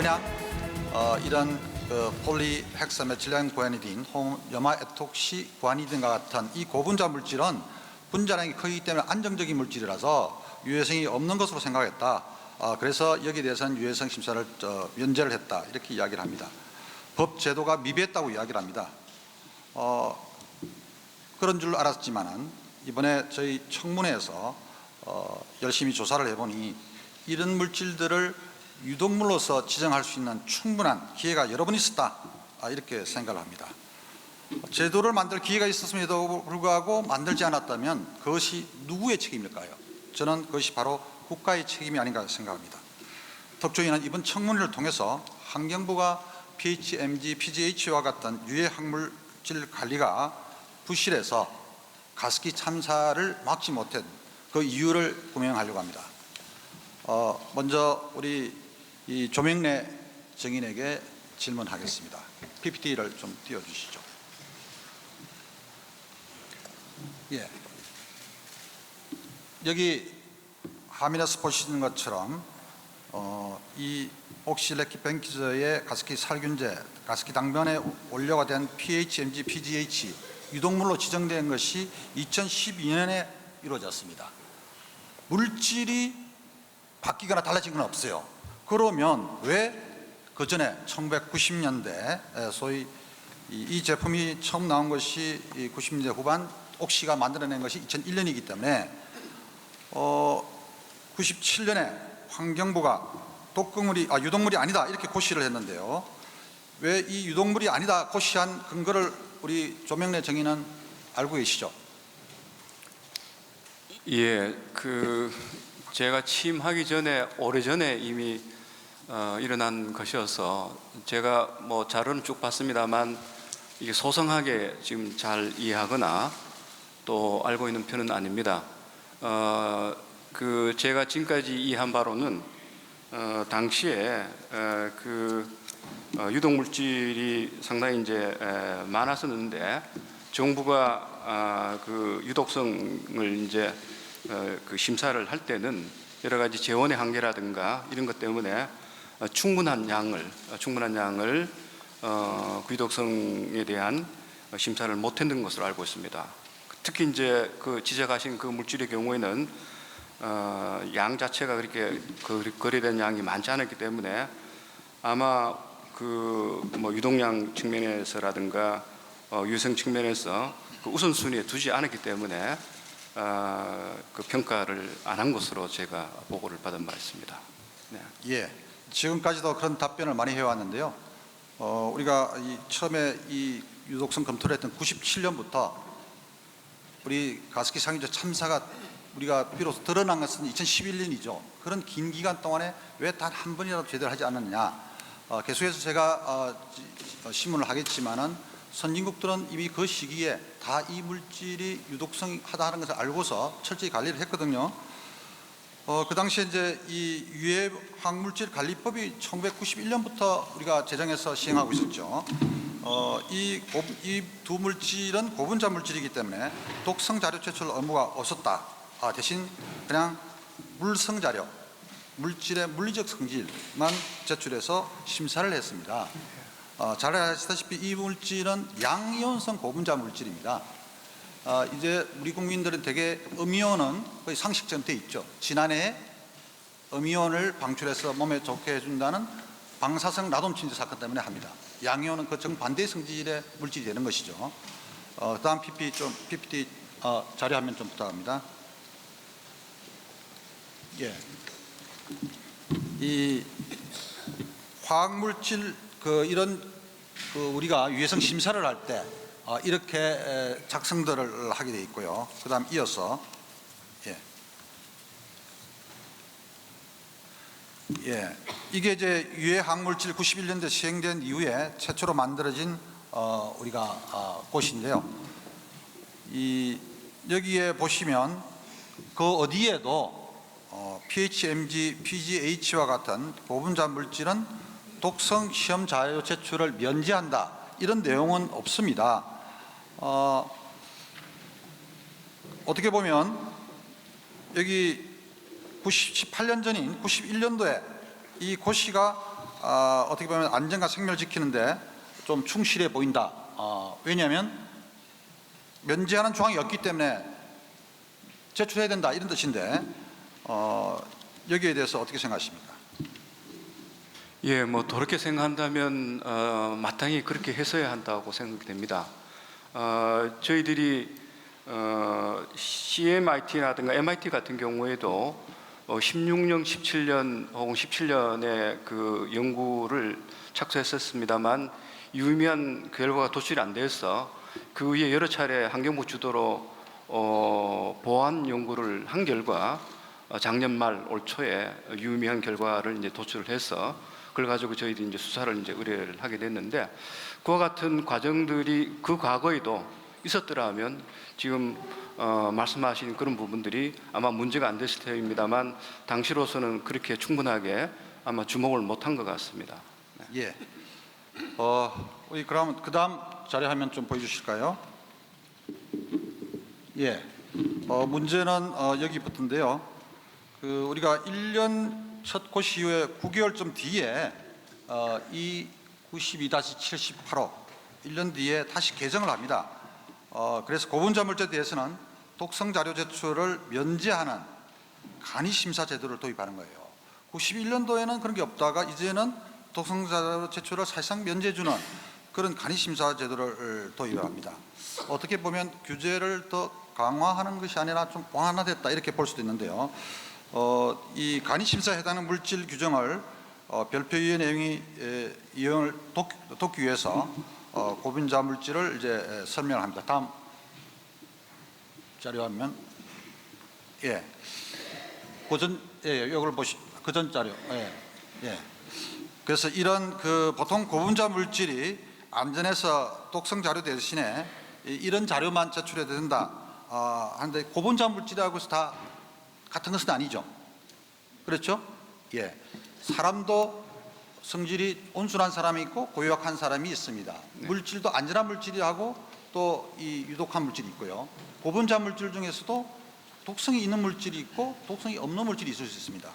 만약 이런 폴리헥사메틸렌 구아니딘, 염화에톡시 구아니딘과 같은 이 고분자 물질은 분자량이 크기 때문에 안정적인 물질이라서 유해성이 없는 것으로 생각했다. 그래서 여기에 대해서는 유해성 심사를 면제를 했다. 이렇게 이야기를 합니다. 법 제도가 미비했다고 이야기를 합니다. 그런 줄 알았지만은 이번에 저희 청문회에서 열심히 조사를 해보니 이런 물질들을 유독물로서 지정할 수 있는 충분한 기회가 여러 번 있었다. 이렇게 생각을 합니다. 제도를 만들 기회가 있었음에도 불구하고 만들지 않았다면 그것이 누구의 책임일까요? 저는 그것이 바로 국가의 책임이 아닌가 생각합니다. 특조위는 이번 청문회를 통해서 환경부가 PHMG, PGH와 같은 유해 학물질 관리가 부실해서 가습기 참사를 막지 못한 그 이유를 규명하려고 합니다. 먼저 우리 이 조명래 정인에게 질문하겠습니다. PPT를 좀 띄워주시죠. 예. 여기 화면에서 보시는 것처럼 이 옥실레킷벤키저의 가습기 살균제, 가습기 당면에 원료가 된 PHMG, PGH 유독물로 지정된 것이 2012년에 이루어졌습니다. 물질이 바뀌거나 달라진 건 없어요. 그러면 왜 그 전에 1990년대 소위 이 제품이 처음 나온 것이 90년대 후반, 옥시가 만들어낸 것이 2001년이기 때문에 97년에 환경부가 유독물이 아니다 이렇게 고시를 했는데요. 왜 이 유독물이 아니다 고시한 근거를 우리 조명래 정의는 알고 계시죠? 예, 제가 취임하기 전에 오래전에 이미 일어난 것이어서 제가 뭐 자료는 쭉 봤습니다만 이게 소상하게 지금 잘 이해하거나 또 알고 있는 편은 아닙니다. 제가 지금까지 이해한 바로는 당시에 유독물질이 상당히 이제 많았었는데 정부가 유독성을 이제 심사를 할 때는 여러 가지 재원의 한계라든가 이런 것 때문에 충분한 양을 유독성에 대한 심사를 못했는 것으로 알고 있습니다. 특히 이제 지적하신 그 물질의 경우에는 양 자체가 그렇게 거래된 양이 많지 않았기 때문에 아마 유독량 측면에서라든가 유해성 측면에서 우선순위에 두지 않았기 때문에 평가를 안 한 것으로 제가 보고를 받은 바 있습니다. 네. 예, 지금까지도 그런 답변을 많이 해왔는데요. 우리가 처음에 이 유독성 검토를 했던 97년부터 우리 가습기 살균제 참사가 우리가 비로소 드러난 것은 2011년이죠. 그런 긴 기간 동안에 왜 단 한 번이라도 제대로 하지 않았느냐. 계속해서 제가 신문을 하겠지만은 선진국들은 이미 그 시기에 다 이 물질이 유독성하다는 것을 알고서 철저히 관리를 했거든요. 그 당시에 이제 이 유해 화학물질 관리법이 1991년부터 우리가 제정해서 시행하고 있었죠. 이 두 물질은 고분자 물질이기 때문에 독성 자료 제출 의무가 없었다. 대신 그냥 물성 자료, 물질의 물리적 성질만 제출해서 심사를 했습니다. 잘 아시다시피 이 물질은 양이온성 고분자 물질입니다. 이제 우리 국민들은 대개 음이온은 거의 상식처럼 돼 있죠. 지난해에 음이온을 방출해서 몸에 좋게 해준다는 방사성 나돔침제 사건 때문에 합니다. 양이온은 그 정반대의 성질의 물질이 되는 것이죠. 다음 PPT 자료 화면 좀 부탁합니다. 예. 이 화학물질 우리가 유해성 심사를 할 때 이렇게 작성들을 하게 되어 있고요. 그다음 이어서 이게 이제 유해 화학물질 91년도에 시행된 이후에 최초로 만들어진 우리가 곳인데요. 여기에 보시면 그 어디에도 PHMG, PGH와 같은 고분자 물질은 독성 시험 자료 제출을 면제한다 이런 내용은 없습니다. 어떻게 보면 여기 18년 전인 91년도에 이 고시가 어떻게 보면 안전과 생명을 지키는데 좀 충실해 보인다. 왜냐하면 면제하는 조항이 없기 때문에 제출해야 된다 이런 뜻인데 여기에 대해서 어떻게 생각하십니까? 예, 뭐 그렇게 생각한다면 마땅히 그렇게 했어야 한다고 생각이 됩니다. 저희들이 CMIT라든가 MIT 같은 경우에도 16년, 17년 혹은 17년에 그 연구를 착수했었습니다만 유의미한 결과가 도출이 안 돼서 그 후에 여러 차례 환경부 주도로 보완 연구를 한 결과 작년 말 올 초에 유의미한 결과를 이제 도출을 해서 그걸 가지고 저희들이 이제 수사를 이제 의뢰를 하게 됐는데 그와 같은 과정들이 그 과거에도 있었더라면 지금 말씀하신 그런 부분들이 아마 문제가 안 됐을 테입니다만 당시로서는 그렇게 충분하게 아마 주목을 못한 것 같습니다. 예. 우리 그럼 그다음 자료 화면 좀 보여주실까요? 예. 문제는 여기부터인데요. 그 우리가 1년 첫 고시 이후에 9개월쯤 뒤에 이 92-78호 1년 뒤에 다시 개정을 합니다. 그래서 고분자물죄에 대해서는 독성 자료 제출을 면제하는 간이심사 제도를 도입하는 거예요. 91년도에는 그런 게 없다가 이제는 독성 자료 제출을 사실상 면제해주는 그런 간이심사 제도를 도입합니다. 어떻게 보면 규제를 더 강화하는 것이 아니라 좀 보완화됐다 이렇게 볼 수도 있는데요. 이 간이심사에 해당하는 물질 규정을 별표위의 내용이 이용을 돕기 위해서 고분자 물질을 이제 설명합니다. 다음 자료 화면. 예. 고전 이걸 그전 자료. 예. 그래서 이런 그 보통 고분자 물질이 안전해서 독성 자료 대신에 이런 자료만 제출해야 된다. 하는데 고분자 물질이라고 해서 다 같은 것은 아니죠. 그렇죠? 예. 사람도 성질이 온순한 사람이 있고 고유약한 사람이 있습니다. 물질도 안전한 물질이하고 또 이 유독한 물질이 있고요. 고분자 물질 중에서도 독성이 있는 물질이 있고 독성이 없는 물질이 있을 수 있습니다.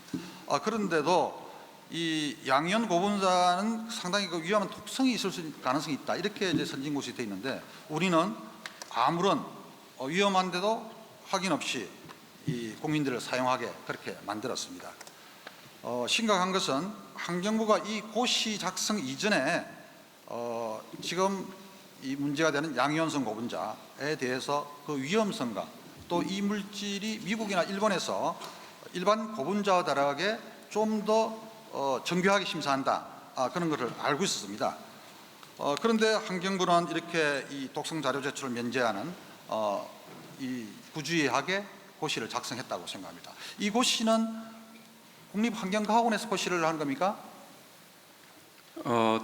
그런데도 이 양이온 고분자는 상당히 그 위험한 독성이 있을 가능성이 있다. 이렇게 이제 선진국이 되어 있는데 우리는 아무런 위험한데도 확인 없이 이 국민들을 사용하게 그렇게 만들었습니다. 심각한 것은 환경부가 이 고시 작성 이전에 지금 이 문제가 되는 양이온성 고분자에 대해서 그 위험성과 또 이 물질이 미국이나 일본에서 일반 고분자와 다르게 좀 더 정교하게 심사한다 그런 것을 알고 있었습니다. 그런데 환경부는 이렇게 이 독성 자료 제출을 면제하는 이 부주의하게 고시를 작성했다고 생각합니다. 이 고시는 국립환경과학원에서 고시를 한 겁니까?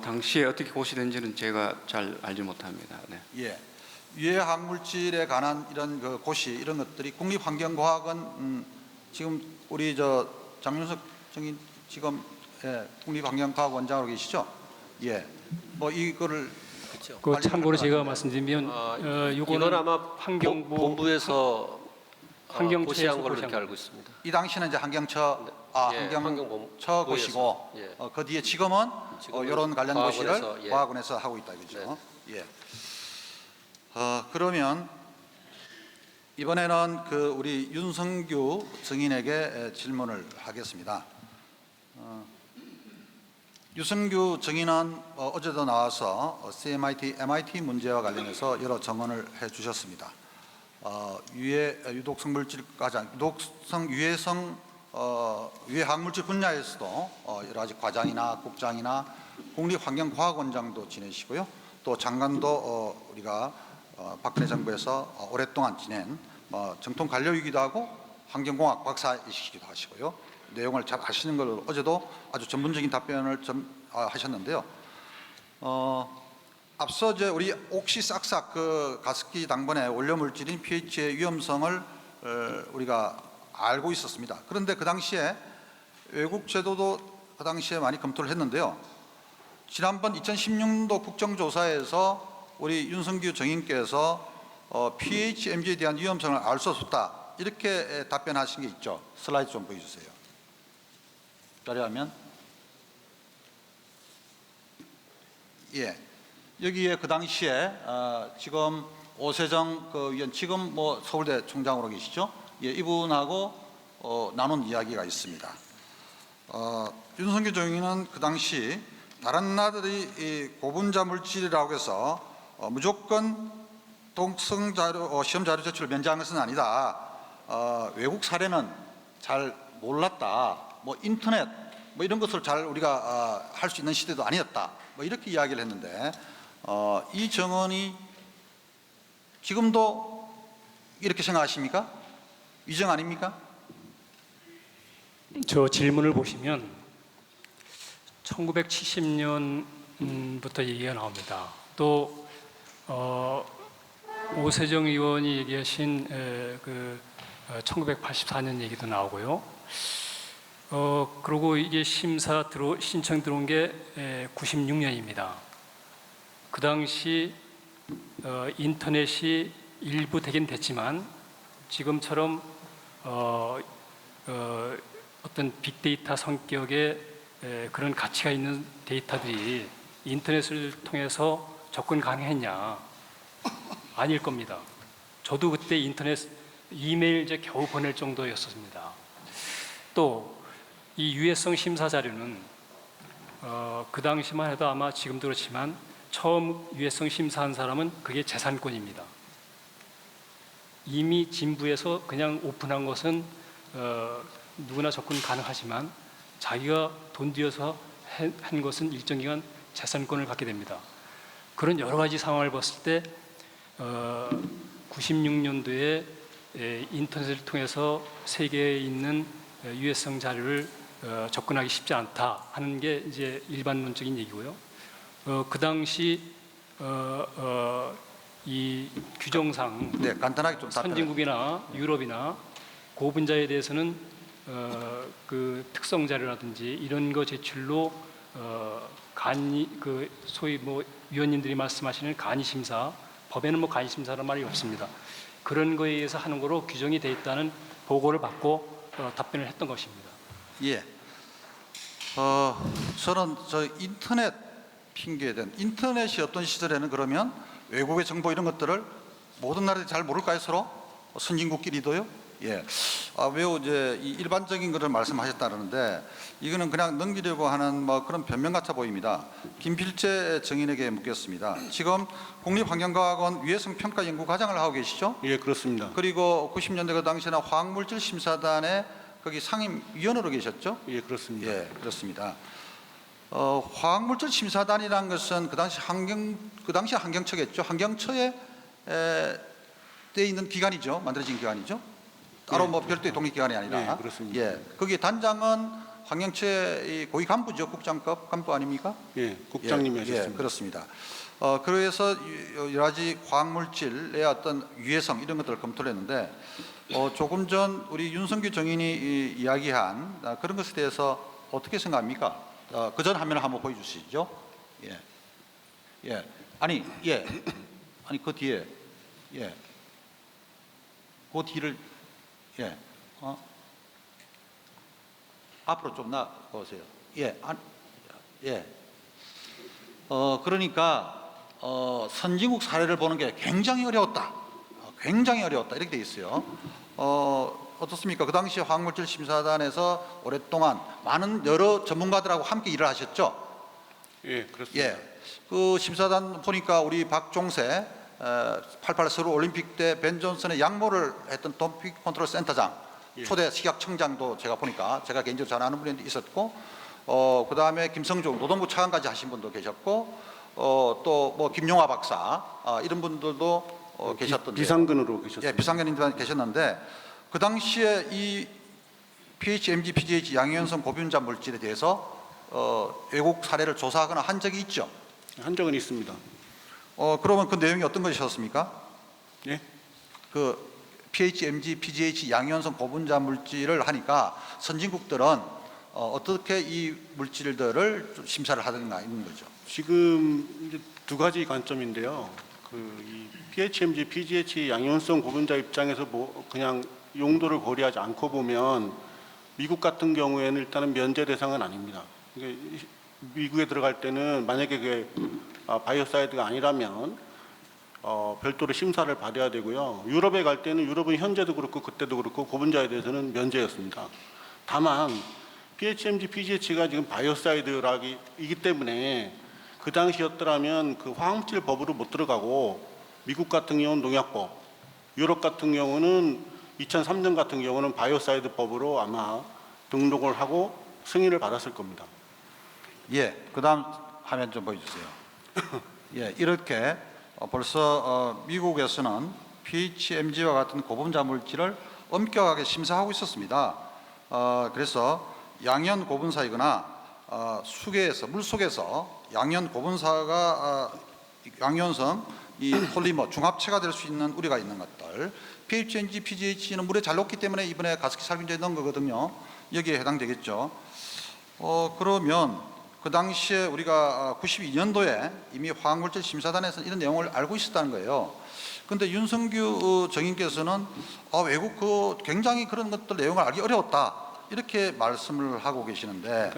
당시에 어떻게 고시된지는 제가 잘 알지 못합니다. 네. 예. 유해 학물질에 관한 이런 그 고시 이런 것들이 국립환경과학원 지금 우리 장윤석 정인 지금 국립환경과학 원장으로 계시죠? 예. 뭐 이거를 그렇죠. 그 참고로 제가 말씀드리면 이건 아마 환경부 본부에서 환경처에서 고시한 걸로 고시한 이렇게 알고 있습니다. 이 당시는 이제 환경처 예, 환경처 고시고 예. 그 뒤에 지금은 이런 관련 고시를 과학원에서, 예. 과학원에서 하고 있다 이거죠. 예. 그러면 이번에는 그 우리 윤성규 증인에게 질문을 하겠습니다. 윤성규 증인은 어제도 나와서 CMIT, MIT 문제와 관련해서 여러 증언을 해주셨습니다. 유독성 물질까지 유독성 유해 학물질 분야에서도 여러 가지 과장이나 국장이나 국립환경과학원장도 지내시고요. 또 장관도 우리가 박근혜 정부에서 오랫동안 지낸 정통 관료이기도 하고 환경공학 박사이시기도 하시고요. 내용을 잘 아시는 걸로 어제도 아주 전문적인 답변을 하셨는데요. 앞서 이제 우리 옥시싹싹 그 가습기 당번의 원료 물질인 pH의 위험성을 우리가 알고 있었습니다. 그런데 그 당시에 외국 제도도 그 당시에 많이 검토를 했는데요. 지난번 2016년도 국정조사에서 우리 윤성규 정인께서 pH MG에 대한 위험성을 알 수 없다 이렇게 답변하신 게 있죠. 슬라이드 좀 보여주세요. 자료하면 예. 여기에 그 당시에 지금 오세정 그 위원 지금 뭐 서울대 총장으로 계시죠? 예, 이분하고 나눈 이야기가 있습니다. 윤석열 정의는 그 당시 다른 나라들이 이 고분자 물질이라고 해서 무조건 동성 자료 시험 자료 제출을 면제한 것은 아니다. 외국 사례는 잘 몰랐다. 뭐 인터넷 뭐 이런 것을 잘 우리가 할 수 있는 시대도 아니었다. 뭐 이렇게 이야기를 했는데 이 정언이 지금도 이렇게 생각하십니까? 위정 아닙니까? 저 질문을 보시면 1970년부터 얘기가 나옵니다. 또 오세정 의원이 얘기하신 1984년 얘기도 나오고요. 그리고 이게 신청 들어온 게 96년입니다. 그 당시 인터넷이 일부 되긴 됐지만 지금처럼 어떤 빅데이터 성격의 그런 가치가 있는 데이터들이 인터넷을 통해서 접근 가능했냐? 아닐 겁니다. 저도 그때 인터넷 이메일 이제 겨우 보낼 정도였습니다. 또 이 유해성 심사 자료는 그 당시만 해도 아마 지금도 그렇지만 처음 유해성 심사한 사람은 그게 재산권입니다. 이미 진부에서 그냥 오픈한 것은 누구나 접근 가능하지만 자기가 돈 들여서 한 것은 일정 기간 재산권을 갖게 됩니다. 그런 여러 가지 상황을 봤을 때 96년도에 인터넷을 통해서 세계에 있는 유해성 자료를 접근하기 쉽지 않다 하는 게 이제 일반론적인 얘기고요. 그 당시 이 규정상 네, 간단하게 좀 선진국이나 유럽이나 고분자에 대해서는 그 특성 자료라든지 이런 거 제출로 그 소위 뭐 위원님들이 말씀하시는 간이 심사, 법에는 뭐 간이 심사라는 말이 없습니다. 그런 거에 의해서 하는 거로 규정이 돼 있다는 보고를 받고 답변을 했던 것입니다. 예. 저는 저 인터넷 핑계에 대한 인터넷이 어떤 시절에는 그러면 외국의 정보 이런 것들을 모든 나라들이 잘 모를까요, 서로? 선진국끼리도요? 예. 매우 이제 이 일반적인 것을 말씀하셨다는데 이거는 그냥 넘기려고 하는 뭐 그런 변명 같아 보입니다. 김필재 정인에게 묻겠습니다. 지금 국립환경과학원 위해성 평가 연구 과장을 하고 계시죠? 예, 그렇습니다. 그리고 90년대 그 당시에는 화학물질 심사단의 거기 상임위원으로 계셨죠? 예, 그렇습니다. 예, 그렇습니다. 화학물질 심사단이라는 것은 그 당시 환경처겠죠. 환경처에 돼 있는 기관이죠. 만들어진 기관이죠. 따로 뭐 별도의 독립기관이 아니라. 예, 그렇습니다. 예, 거기 단장은 환경처의 고위 간부죠. 국장급 간부 아닙니까? 예, 국장님이 예, 하셨습니다. 예, 그렇습니다. 그래서 여러 가지 화학물질의 어떤 유해성 이런 것들을 검토를 했는데 조금 전 우리 윤석열 정인이 이야기한 그런 것에 대해서 어떻게 생각합니까? 그 전 화면을 한번 보여주시죠. 예, 예, 아니, 예, 아니 그 뒤에, 예, 그 뒤를, 예, 앞으로 좀 나 보세요. 예, 예. 그러니까 선진국 사례를 보는 게 굉장히 어려웠다. 굉장히 어려웠다. 이렇게 돼 있어요. 어떻습니까? 그 당시 화학물질 심사단에서 오랫동안 많은 여러 전문가들하고 함께 일을 하셨죠? 예, 그렇습니다. 예. 그 심사단 보니까 우리 박종세 88 서울 올림픽 때 벤 존슨의 양모를 했던 도핑 컨트롤 센터장, 예. 초대 식약청장도 제가 보니까 제가 개인적으로 잘 아는 분이 있었고, 그 다음에 김성중 노동부 차관까지 하신 분도 계셨고, 또 뭐 김용화 박사 이런 분들도 계셨던데. 비상근으로 계셨습니다. 예, 비상근인들 계셨는데 그 당시에 이 PHMG, PGH 양이온성 고분자 물질에 대해서 외국 사례를 조사하거나 한 적이 있죠. 한 적은 있습니다. 그러면 그 내용이 어떤 것이었습니까? 예, 그 PHMG, PGH 양이온성 고분자 물질을 하니까 선진국들은 어떻게 이 물질들을 좀 심사를 하든가 있는 거죠. 지금 이제 두 가지 관점인데요. 이 PHMG, PGH 양이온성 고분자 입장에서 뭐 그냥 용도를 고려하지 않고 보면 미국 같은 경우에는 일단은 면제 대상은 아닙니다. 미국에 들어갈 때는 만약에 바이오사이드가 아니라면 별도로 심사를 받아야 되고요. 유럽에 갈 때는 유럽은 현재도 그렇고 그때도 그렇고 고분자에 대해서는 면제였습니다. 다만 PHMG, PGH가 지금 바이오사이드이기 때문에 그 당시였더라면 그 화학물질 법으로 못 들어가고 미국 같은 경우는 농약법, 유럽 같은 경우는 2003년 같은 경우는 바이오사이드 법으로 아마 등록을 하고 승인을 받았을 겁니다. 예, 그다음 화면 좀 보여주세요. 예, 이렇게 벌써 미국에서는 PHMG와 같은 고분자 물질을 엄격하게 심사하고 있었습니다. 그래서 양연 고분사이거나 수계에서 물 속에서 양연 고분사가 양연성 이 폴리머 중합체가 될 수 있는 우려가 있는 것들, PHMG, PGH는 물에 잘 녹기 때문에 이번에 가습기 살균제에 넣은 거거든요. 여기에 해당되겠죠. 그러면 그 당시에 우리가 92년도에 이미 화학물질 심사단에서 이런 내용을 알고 있었다는 거예요. 그런데 윤석규 정인께서는 외국 굉장히 그런 것들 내용을 알기 어려웠다 이렇게 말씀을 하고 계시는데,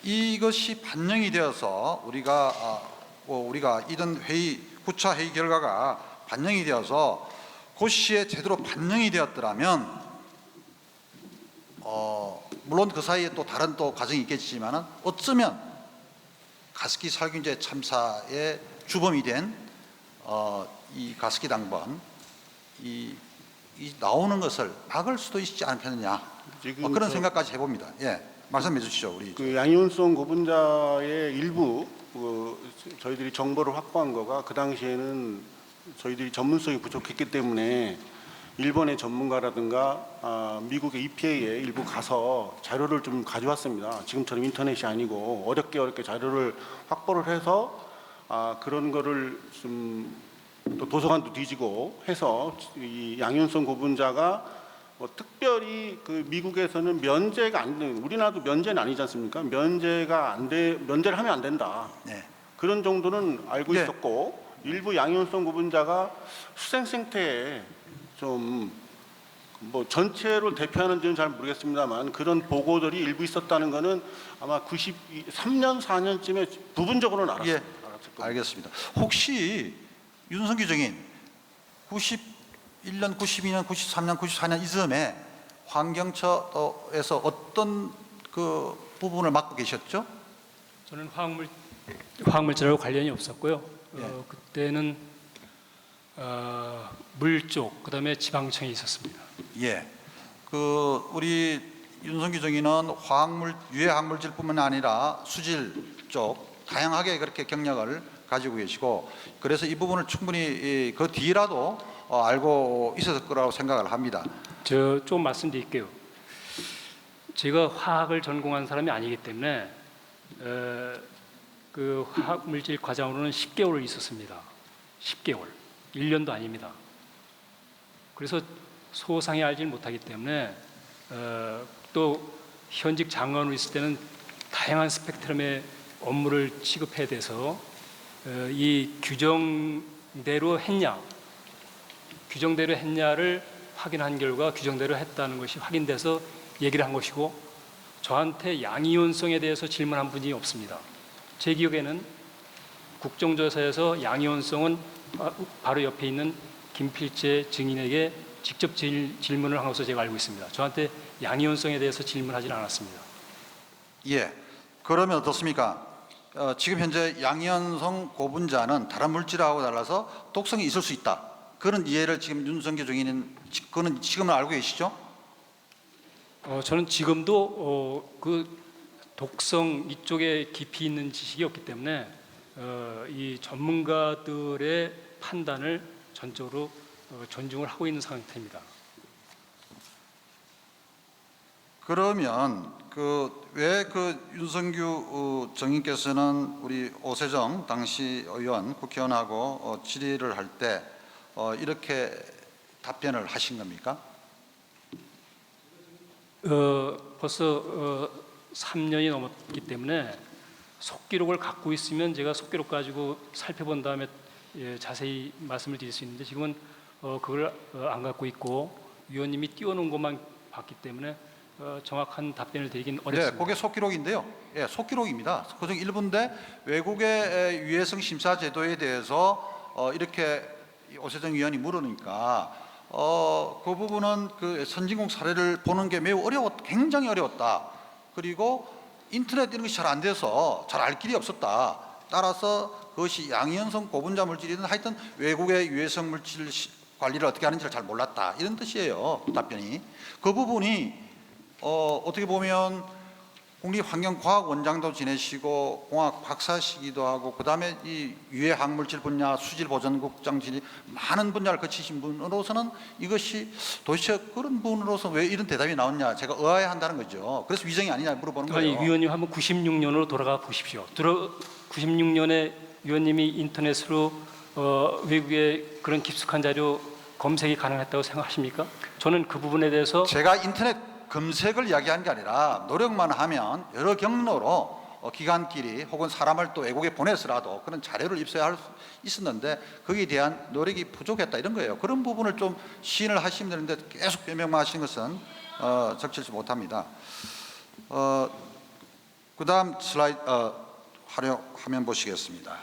이것이 반영이 되어서 우리가 이런 회의 9차 회의 결과가 반영이 되어서 그 시에 제대로 반영이 되었더라면 물론 그 사이에 또 다른 또 과정이 있겠지만은 어쩌면 가습기 살균제 참사의 주범이 된 이 가습기 당번 이 나오는 것을 막을 수도 있지 않겠느냐, 지금 그런 생각까지 해봅니다. 예, 말씀해 주시죠. 우리 그 양이온성 고분자의 일부 저희들이 정보를 확보한 거가 그 당시에는 저희들이 전문성이 부족했기 때문에 일본의 전문가라든가 미국의 EPA에 일부 가서 자료를 좀 가져왔습니다. 지금처럼 인터넷이 아니고 어렵게 자료를 확보를 해서 그런 거를 좀 또 도서관도 뒤지고 해서 이 양이온성 고분자가 특별히 그 미국에서는 면제가 안 되는, 우리나라도 면제는 아니지 않습니까? 면제를 하면 안 된다. 네. 그런 정도는 알고 네. 있었고, 일부 양이온성 고분자가 수생 생태에 좀 전체를 대표하는지는 잘 모르겠습니다만 그런 보고들이 일부 있었다는 것은 아마 93년 4년쯤에 부분적으로는 알았을 예, 겁니다. 알겠습니다. 혹시 윤석규 정인 91년, 92년, 93년, 94년 이즈음에 환경처에서 어떤 그 부분을 맡고 계셨죠? 저는 화학물질하고 관련이 없었고요. 예. 그때는 물 쪽, 그다음에 지방청에 있었습니다. 예. 우리 윤석규 정인은 유해 화학물질뿐만 아니라 수질 쪽 다양하게 그렇게 경력을 가지고 계시고, 그래서 이 부분을 충분히 그 뒤라도 알고 있었을 거라고 생각을 합니다. 저 좀 말씀드릴게요. 제가 화학을 전공한 사람이 아니기 때문에 그 화학물질 과장으로는 10개월을 있었습니다. 10개월, 1년도 아닙니다. 그래서 소상히 알지 못하기 때문에 또 현직 장관으로 있을 때는 다양한 스펙트럼의 업무를 취급해야 돼서 이 규정대로 했냐를 확인한 결과 규정대로 했다는 것이 확인돼서 얘기를 한 것이고, 저한테 양이온성에 대해서 질문한 분이 없습니다. 제 기억에는 국정조사에서 양이온성은 바로 옆에 있는 김필재 증인에게 직접 질문을 한 것으로 제가 알고 있습니다. 저한테 양이온성에 대해서 질문하지는 않았습니다. 예. 그러면 어떻습니까? 지금 현재 양이온성 고분자는 다른 물질하고 달라서 독성이 있을 수 있다. 그런 이해를 지금 윤석규 정인은 그는 지금은 알고 계시죠? 저는 지금도 그 독성 이쪽에 깊이 있는 지식이 없기 때문에 이 전문가들의 판단을 전적으로 존중을 하고 있는 상태입니다. 그러면 왜 윤석규 정인께서는 우리 오세정 당시 의원 국회의원하고 질의를 할 때 이렇게 답변을 하신 겁니까? 벌써 3년이 넘었기 때문에 속기록을 갖고 있으면 제가 속기록 가지고 살펴본 다음에 자세히 말씀을 드릴 수 있는데, 지금은 그걸 안 갖고 있고 위원님이 띄워놓은 것만 봤기 때문에 정확한 답변을 드리긴 네, 어렵습니다. 그게 속기록인데요. 예, 속기록입니다. 그중 일부인데 외국의 유해성 심사 제도에 대해서 이렇게 오세정 위원이 물으니까 그 부분은 그 선진국 사례를 보는 게 매우 굉장히 어려웠다. 그리고 인터넷 이런 것이 잘 안 돼서 잘 알 길이 없었다. 따라서 그것이 양이온성 고분자 물질이든 하여튼 외국의 유해성 물질 관리를 어떻게 하는지를 잘 몰랐다. 이런 뜻이에요. 답변이. 그 부분이 어떻게 보면 국립환경과학원장도 지내시고 공학 박사시기도 하고 그다음에 이 유해 학물질 분야 수질보전국장 지내 많은 분야를 거치신 분으로서는 이것이 도대체 그런 분으로서 왜 이런 대답이 나왔냐 제가 의아해한다는 거죠. 그래서 위정이 아니냐 물어보는 아니, 거예요. 위원님 한번 96년으로 돌아가 보십시오. 96년에 위원님이 인터넷으로 외국의 그런 깊숙한 자료 검색이 가능했다고 생각하십니까? 저는 그 부분에 대해서 제가 인터넷 검색을 이야기한 게 아니라 노력만 하면 여러 경로로 기관끼리 혹은 사람을 또 외국에 보내서라도 그런 자료를 입수할 수 있었는데 거기에 대한 노력이 부족했다 이런 거예요. 그런 부분을 좀 시인을 하시면 되는데 계속 변명만 하시는 것은 적절치 못합니다. 그다음 슬라이드 화면 보시겠습니다.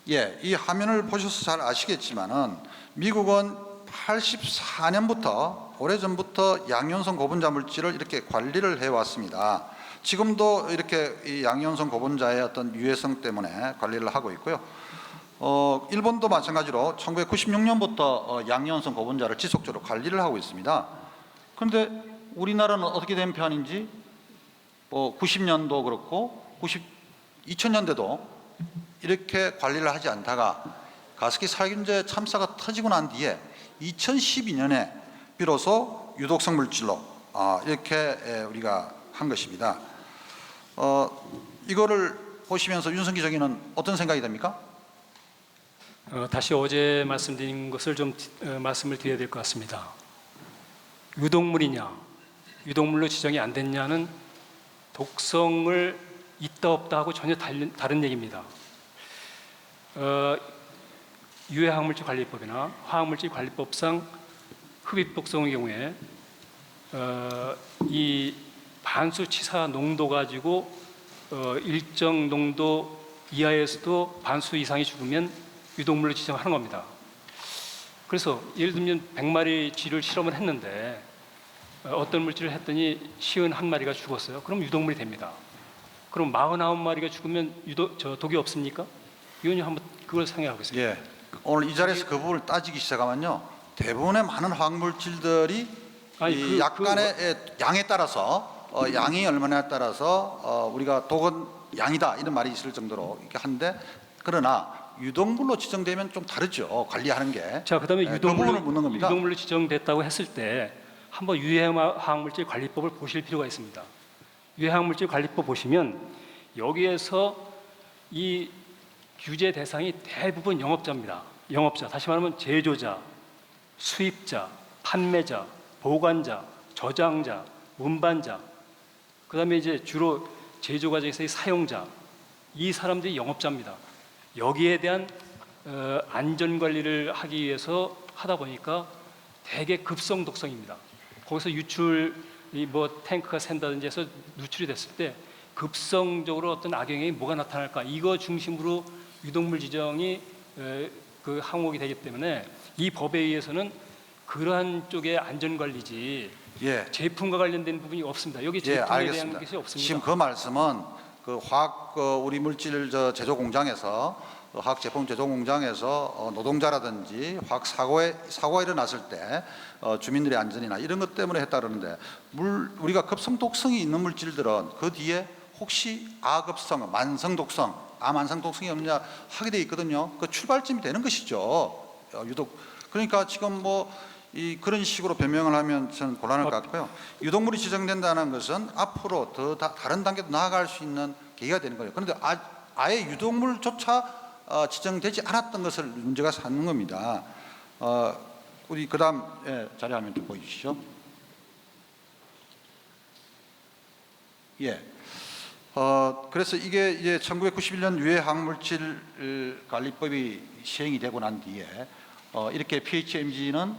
예, 이 화면을 보셔서 잘 아시겠지만은 미국은 84년부터 오래전부터 양이온성 고분자 물질을 이렇게 관리를 해왔습니다. 지금도 이렇게 이 양이온성 고분자의 어떤 유해성 때문에 관리를 하고 있고요. 일본도 마찬가지로 1996년부터 양이온성 고분자를 지속적으로 관리를 하고 있습니다. 그런데 우리나라는 어떻게 된 편인지 90년도 그렇고 2000년대도 이렇게 관리를 하지 않다가 가습기 살균제 참사가 터지고 난 뒤에 2012년에 비로소 유독성 물질로 이렇게 우리가 한 것입니다. 이거를 보시면서 윤석기 정의는 어떤 생각이 됩니까? 다시 어제 말씀드린 것을 좀 말씀을 드려야 될 것 같습니다. 유독물이냐, 유독물로 지정이 안 됐냐는 독성을 있다 없다 하고 전혀 다른 얘기입니다. 유해화학물질 관리법이나 화학물질 관리법상 흡입 독성의 경우에 이 반수 치사 농도 가지고 일정 농도 이하에서도 반수 이상이 죽으면 유독물로 지정하는 겁니다. 그래서 예를 들면 100마리 쥐를 실험을 했는데 어떤 물질을 했더니 51마리가 죽었어요. 그럼 유독물이 됩니다. 그럼 49마리가 죽으면 독이 없습니까? 위원님 한번 그걸 생각해 보세요. 예. 오늘 이 자리에서 그 부분을 따지기 시작하면요. 대부분의 많은 화학물질들이 이 약간의 양에 따라서 양이 얼마냐에 따라서 우리가 독은 양이다 이런 말이 있을 정도로 이렇게 한데 그러나 유독물로 지정되면 좀 다르죠. 관리하는 게. 자, 그다음에 그 부분을 묻는 겁니다. 유독물로 지정됐다고 했을 때 한번 유해화학물질 관리법을 보실 필요가 있습니다. 유해화학물질 관리법 보시면 여기에서 이 규제 대상이 대부분 영업자입니다. 영업자, 다시 말하면 제조자, 수입자, 판매자, 보관자, 저장자, 운반자, 그다음에 이제 주로 제조 과정에서의 사용자, 이 사람들이 영업자입니다. 여기에 대한 안전 관리를 하기 위해서 하다 보니까 대개 급성 독성입니다. 거기서 유출 뭐 탱크가 샌다든지 해서 누출이 됐을 때 급성적으로 어떤 악영향이 뭐가 나타날까 이거 중심으로 유독물 지정이 그 항목이 되기 때문에 이 법에 의해서는 그러한 쪽의 안전 관리지 제품과 관련된 부분이 없습니다. 여기 제품에 대한 것이 없습니다. 지금 그 말씀은 그 화학 우리 물질 제조 공장에서 화학 제품 제조 공장에서 노동자라든지 화학 사고가 일어났을 때 주민들의 안전이나 이런 것 때문에 했다 그러는데 우리가 급성 독성이 있는 물질들은 그 뒤에 혹시 아급성, 만성 독성, 만성 독성이 없느냐 하게 돼 있거든요. 그 출발점이 되는 것이죠. 유독. 그러니까 지금 그런 식으로 변명을 하면 저는 곤란할 것 같고요. 유독물이 지정된다는 것은 앞으로 더 다른 단계로 나아갈 수 있는 계기가 되는 거예요. 그런데 아예 유독물조차 지정되지 않았던 것을 문제가 삼는 겁니다. 우리 그다음 자료 화면 좀 보여주시죠. 예. 그래서 이게 이제 1991년 유해화학물질 관리법이 시행이 되고 난 뒤에 이렇게 PHMG는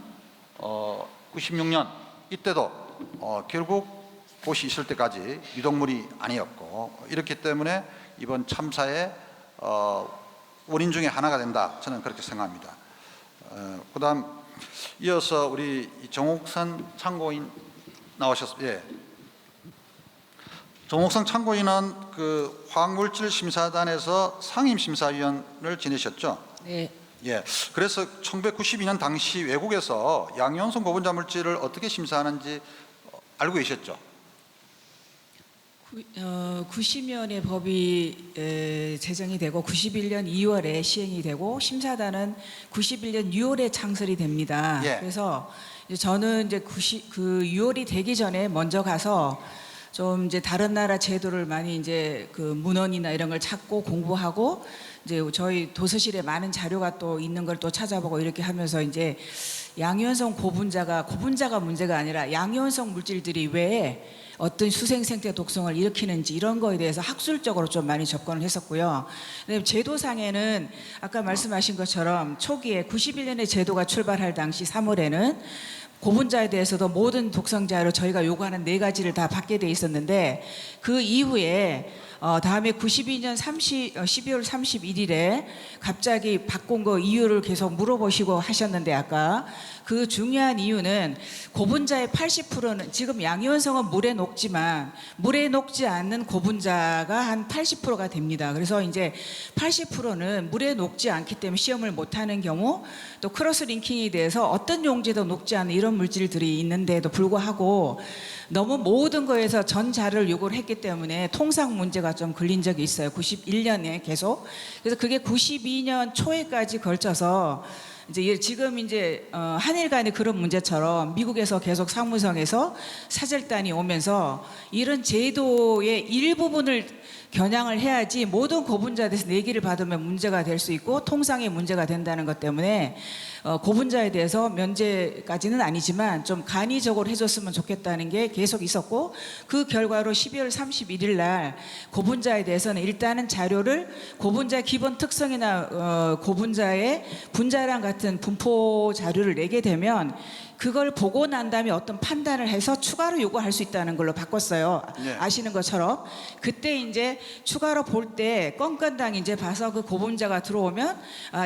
96년 이때도 결국 곳이 있을 때까지 유독물이 아니었고 이렇기 때문에 이번 참사의 원인 중에 하나가 된다. 저는 그렇게 생각합니다. 그다음 이어서 우리 정옥선 참고인 나오셨습니다. 예. 정옥선 참고인은 그 화학물질심사단에서 상임심사위원을 지내셨죠? 네. 예. 그래서 1992년 당시 외국에서 양이온성 고분자 물질을 어떻게 심사하는지 알고 계셨죠? 90년에 법이 제정이 되고 91년 2월에 시행이 되고 심사단은 91년 6월에 창설이 됩니다. 예. 그래서 이제 저는 이제 그 6월이 되기 전에 먼저 가서 좀 이제 다른 나라 제도를 많이 이제 그 문헌이나 이런 걸 찾고 공부하고 이제 저희 도서실에 많은 자료가 또 있는 걸 또 찾아보고 이렇게 하면서 이제 양이온성 고분자가 문제가 아니라 양이온성 물질들이 왜 어떤 수생 생태 독성을 일으키는지 이런 거에 대해서 학술적으로 좀 많이 접근을 했었고요. 근데 제도상에는 아까 말씀하신 것처럼 초기에 91년에 제도가 출발할 당시 3월에는 고분자에 대해서도 모든 독성 자료 저희가 요구하는 4가지를 다 받게 돼 있었는데 그 이후에 다음에 92년 12월 31일에 갑자기 바꾼 거 이유를 계속 물어보시고 하셨는데 아까 그 중요한 이유는 고분자의 80%는 지금 양이온성은 물에 녹지만 물에 녹지 않는 고분자가 한 80%가 됩니다. 그래서 이제 80%는 물에 녹지 않기 때문에 시험을 못하는 경우 또 크로스 링킹에 대해서 어떤 용지도 녹지 않는 이런 물질들이 있는데도 불구하고 너무 모든 거에서 전 자료를 요구를 했기 때문에 통상 문제가 좀 걸린 적이 있어요. 91년에 계속. 그래서 그게 92년 초에까지 걸쳐서 이제 지금 이제 한일 간의 그런 문제처럼 미국에서 계속 상무성에서 사절단이 오면서 이런 제도의 일부분을 겨냥을 해야지 모든 고분자에 대해서 내기를 받으면 문제가 될 수 있고 통상의 문제가 된다는 것 때문에 고분자에 대해서 면제까지는 아니지만 좀 간이적으로 해줬으면 좋겠다는 게 계속 있었고 그 결과로 12월 31일 날 고분자에 대해서는 일단은 자료를 고분자의 기본 특성이나 고분자의 분자량 같은 분포 자료를 내게 되면 그걸 보고 난 다음에 어떤 판단을 해서 추가로 요구할 수 있다는 걸로 바꿨어요. 네. 아시는 것처럼 그때 이제 추가로 볼 때 건건당 이제 봐서 그 고분자가 들어오면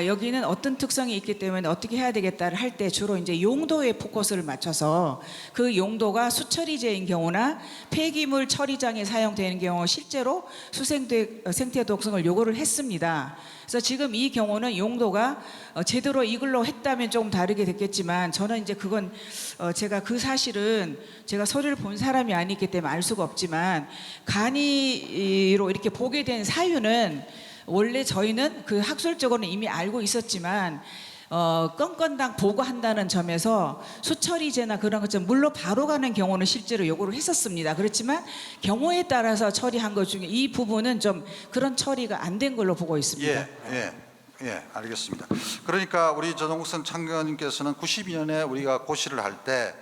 여기는 어떤 특성이 있기 때문에 어떻게 해야 되겠다를 할 때 주로 이제 용도에 포커스를 맞춰서 그 용도가 수처리제인 경우나 폐기물 처리장에 사용되는 경우 실제로 생태 독성을 요구를 했습니다. 그래서 지금 이 경우는 용도가 제대로 이걸로 했다면 조금 다르게 됐겠지만 저는 이제 그건 제가 그 사실은 제가 서류를 본 사람이 아니기 때문에 알 수가 없지만 간이로 이렇게 보게 된 사유는 원래 저희는 그 학술적으로는 이미 알고 있었지만 건건당 보고한다는 점에서 수처리제나 그런 것처럼 물로 바로 가는 경우는 실제로 요구를 했었습니다. 그렇지만 경우에 따라서 처리한 것 중에 이 부분은 좀 그런 처리가 안 된 걸로 보고 있습니다. 예, 알겠습니다. 그러니까 우리 전홍선 참관님께서는 92년에 우리가 고시를 할 때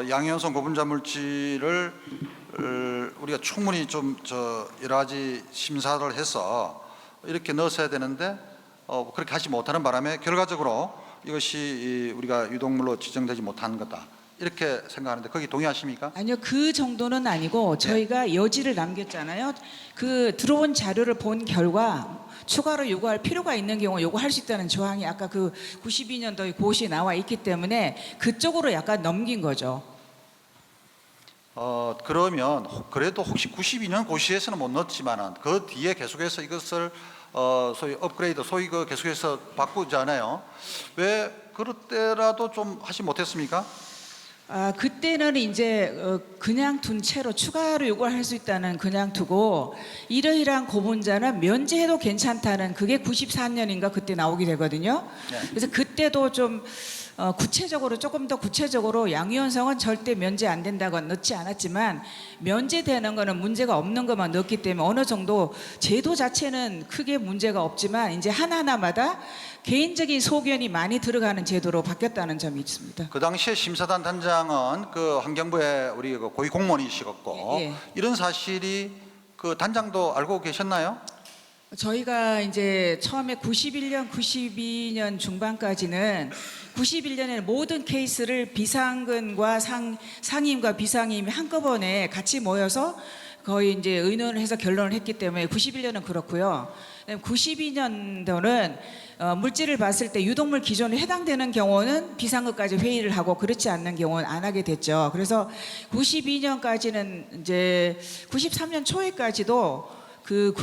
양이온성 고분자 물질을 우리가 충분히 좀 여러 가지 심사를 해서 이렇게 넣었어야 되는데 그렇게 하지 못하는 바람에 결과적으로 이것이 우리가 유독물로 지정되지 못한 거다. 이렇게 생각하는데 거기 동의하십니까? 아니요, 그 정도는 아니고 저희가 여지를 남겼잖아요. 그 들어온 자료를 본 결과 추가로 요구할 필요가 있는 경우 요구할 수 있다는 조항이 아까 그 92년도에 고시에 나와 있기 때문에 그쪽으로 약간 넘긴 거죠. 그러면 그래도 혹시 92년 고시에서는 못 넣었지만은 그 뒤에 계속해서 이것을 소위 업그레이드, 소위 그 계속해서 바꾸잖아요. 왜 그럴 때라도 좀 하지 못했습니까? 그때는 이제 그냥 둔 채로 추가로 요구할 수 있다는 그냥 두고 이러이러한 고분자는 면제해도 괜찮다는 그게 94년인가 그때 나오게 되거든요. 네. 그래서 그때도 좀 구체적으로 조금 더 구체적으로 양이온성은 절대 면제 안 된다고 넣지 않았지만 면제되는 거는 문제가 없는 것만 넣었기 때문에 어느 정도 제도 자체는 크게 문제가 없지만 이제 하나하나마다 개인적인 소견이 많이 들어가는 제도로 바뀌었다는 점이 있습니다. 그 당시에 심사단 단장은 그 환경부의 우리 그 고위 공무원이시었고 예. 이런 사실이 그 단장도 알고 계셨나요? 저희가 이제 처음에 91년, 92년 중반까지는 91년에 모든 케이스를 비상근과 상임과 비상임이 한꺼번에 같이 모여서 거의 이제 의논을 해서 결론을 했기 때문에 91년은 그렇고요. 92년도는 물질을 봤을 때 유독물 기존에 해당되는 경우는 비상근까지 회의를 하고 그렇지 않는 경우는 안 하게 됐죠. 그래서 92년까지는 이제 93년 초에까지도 그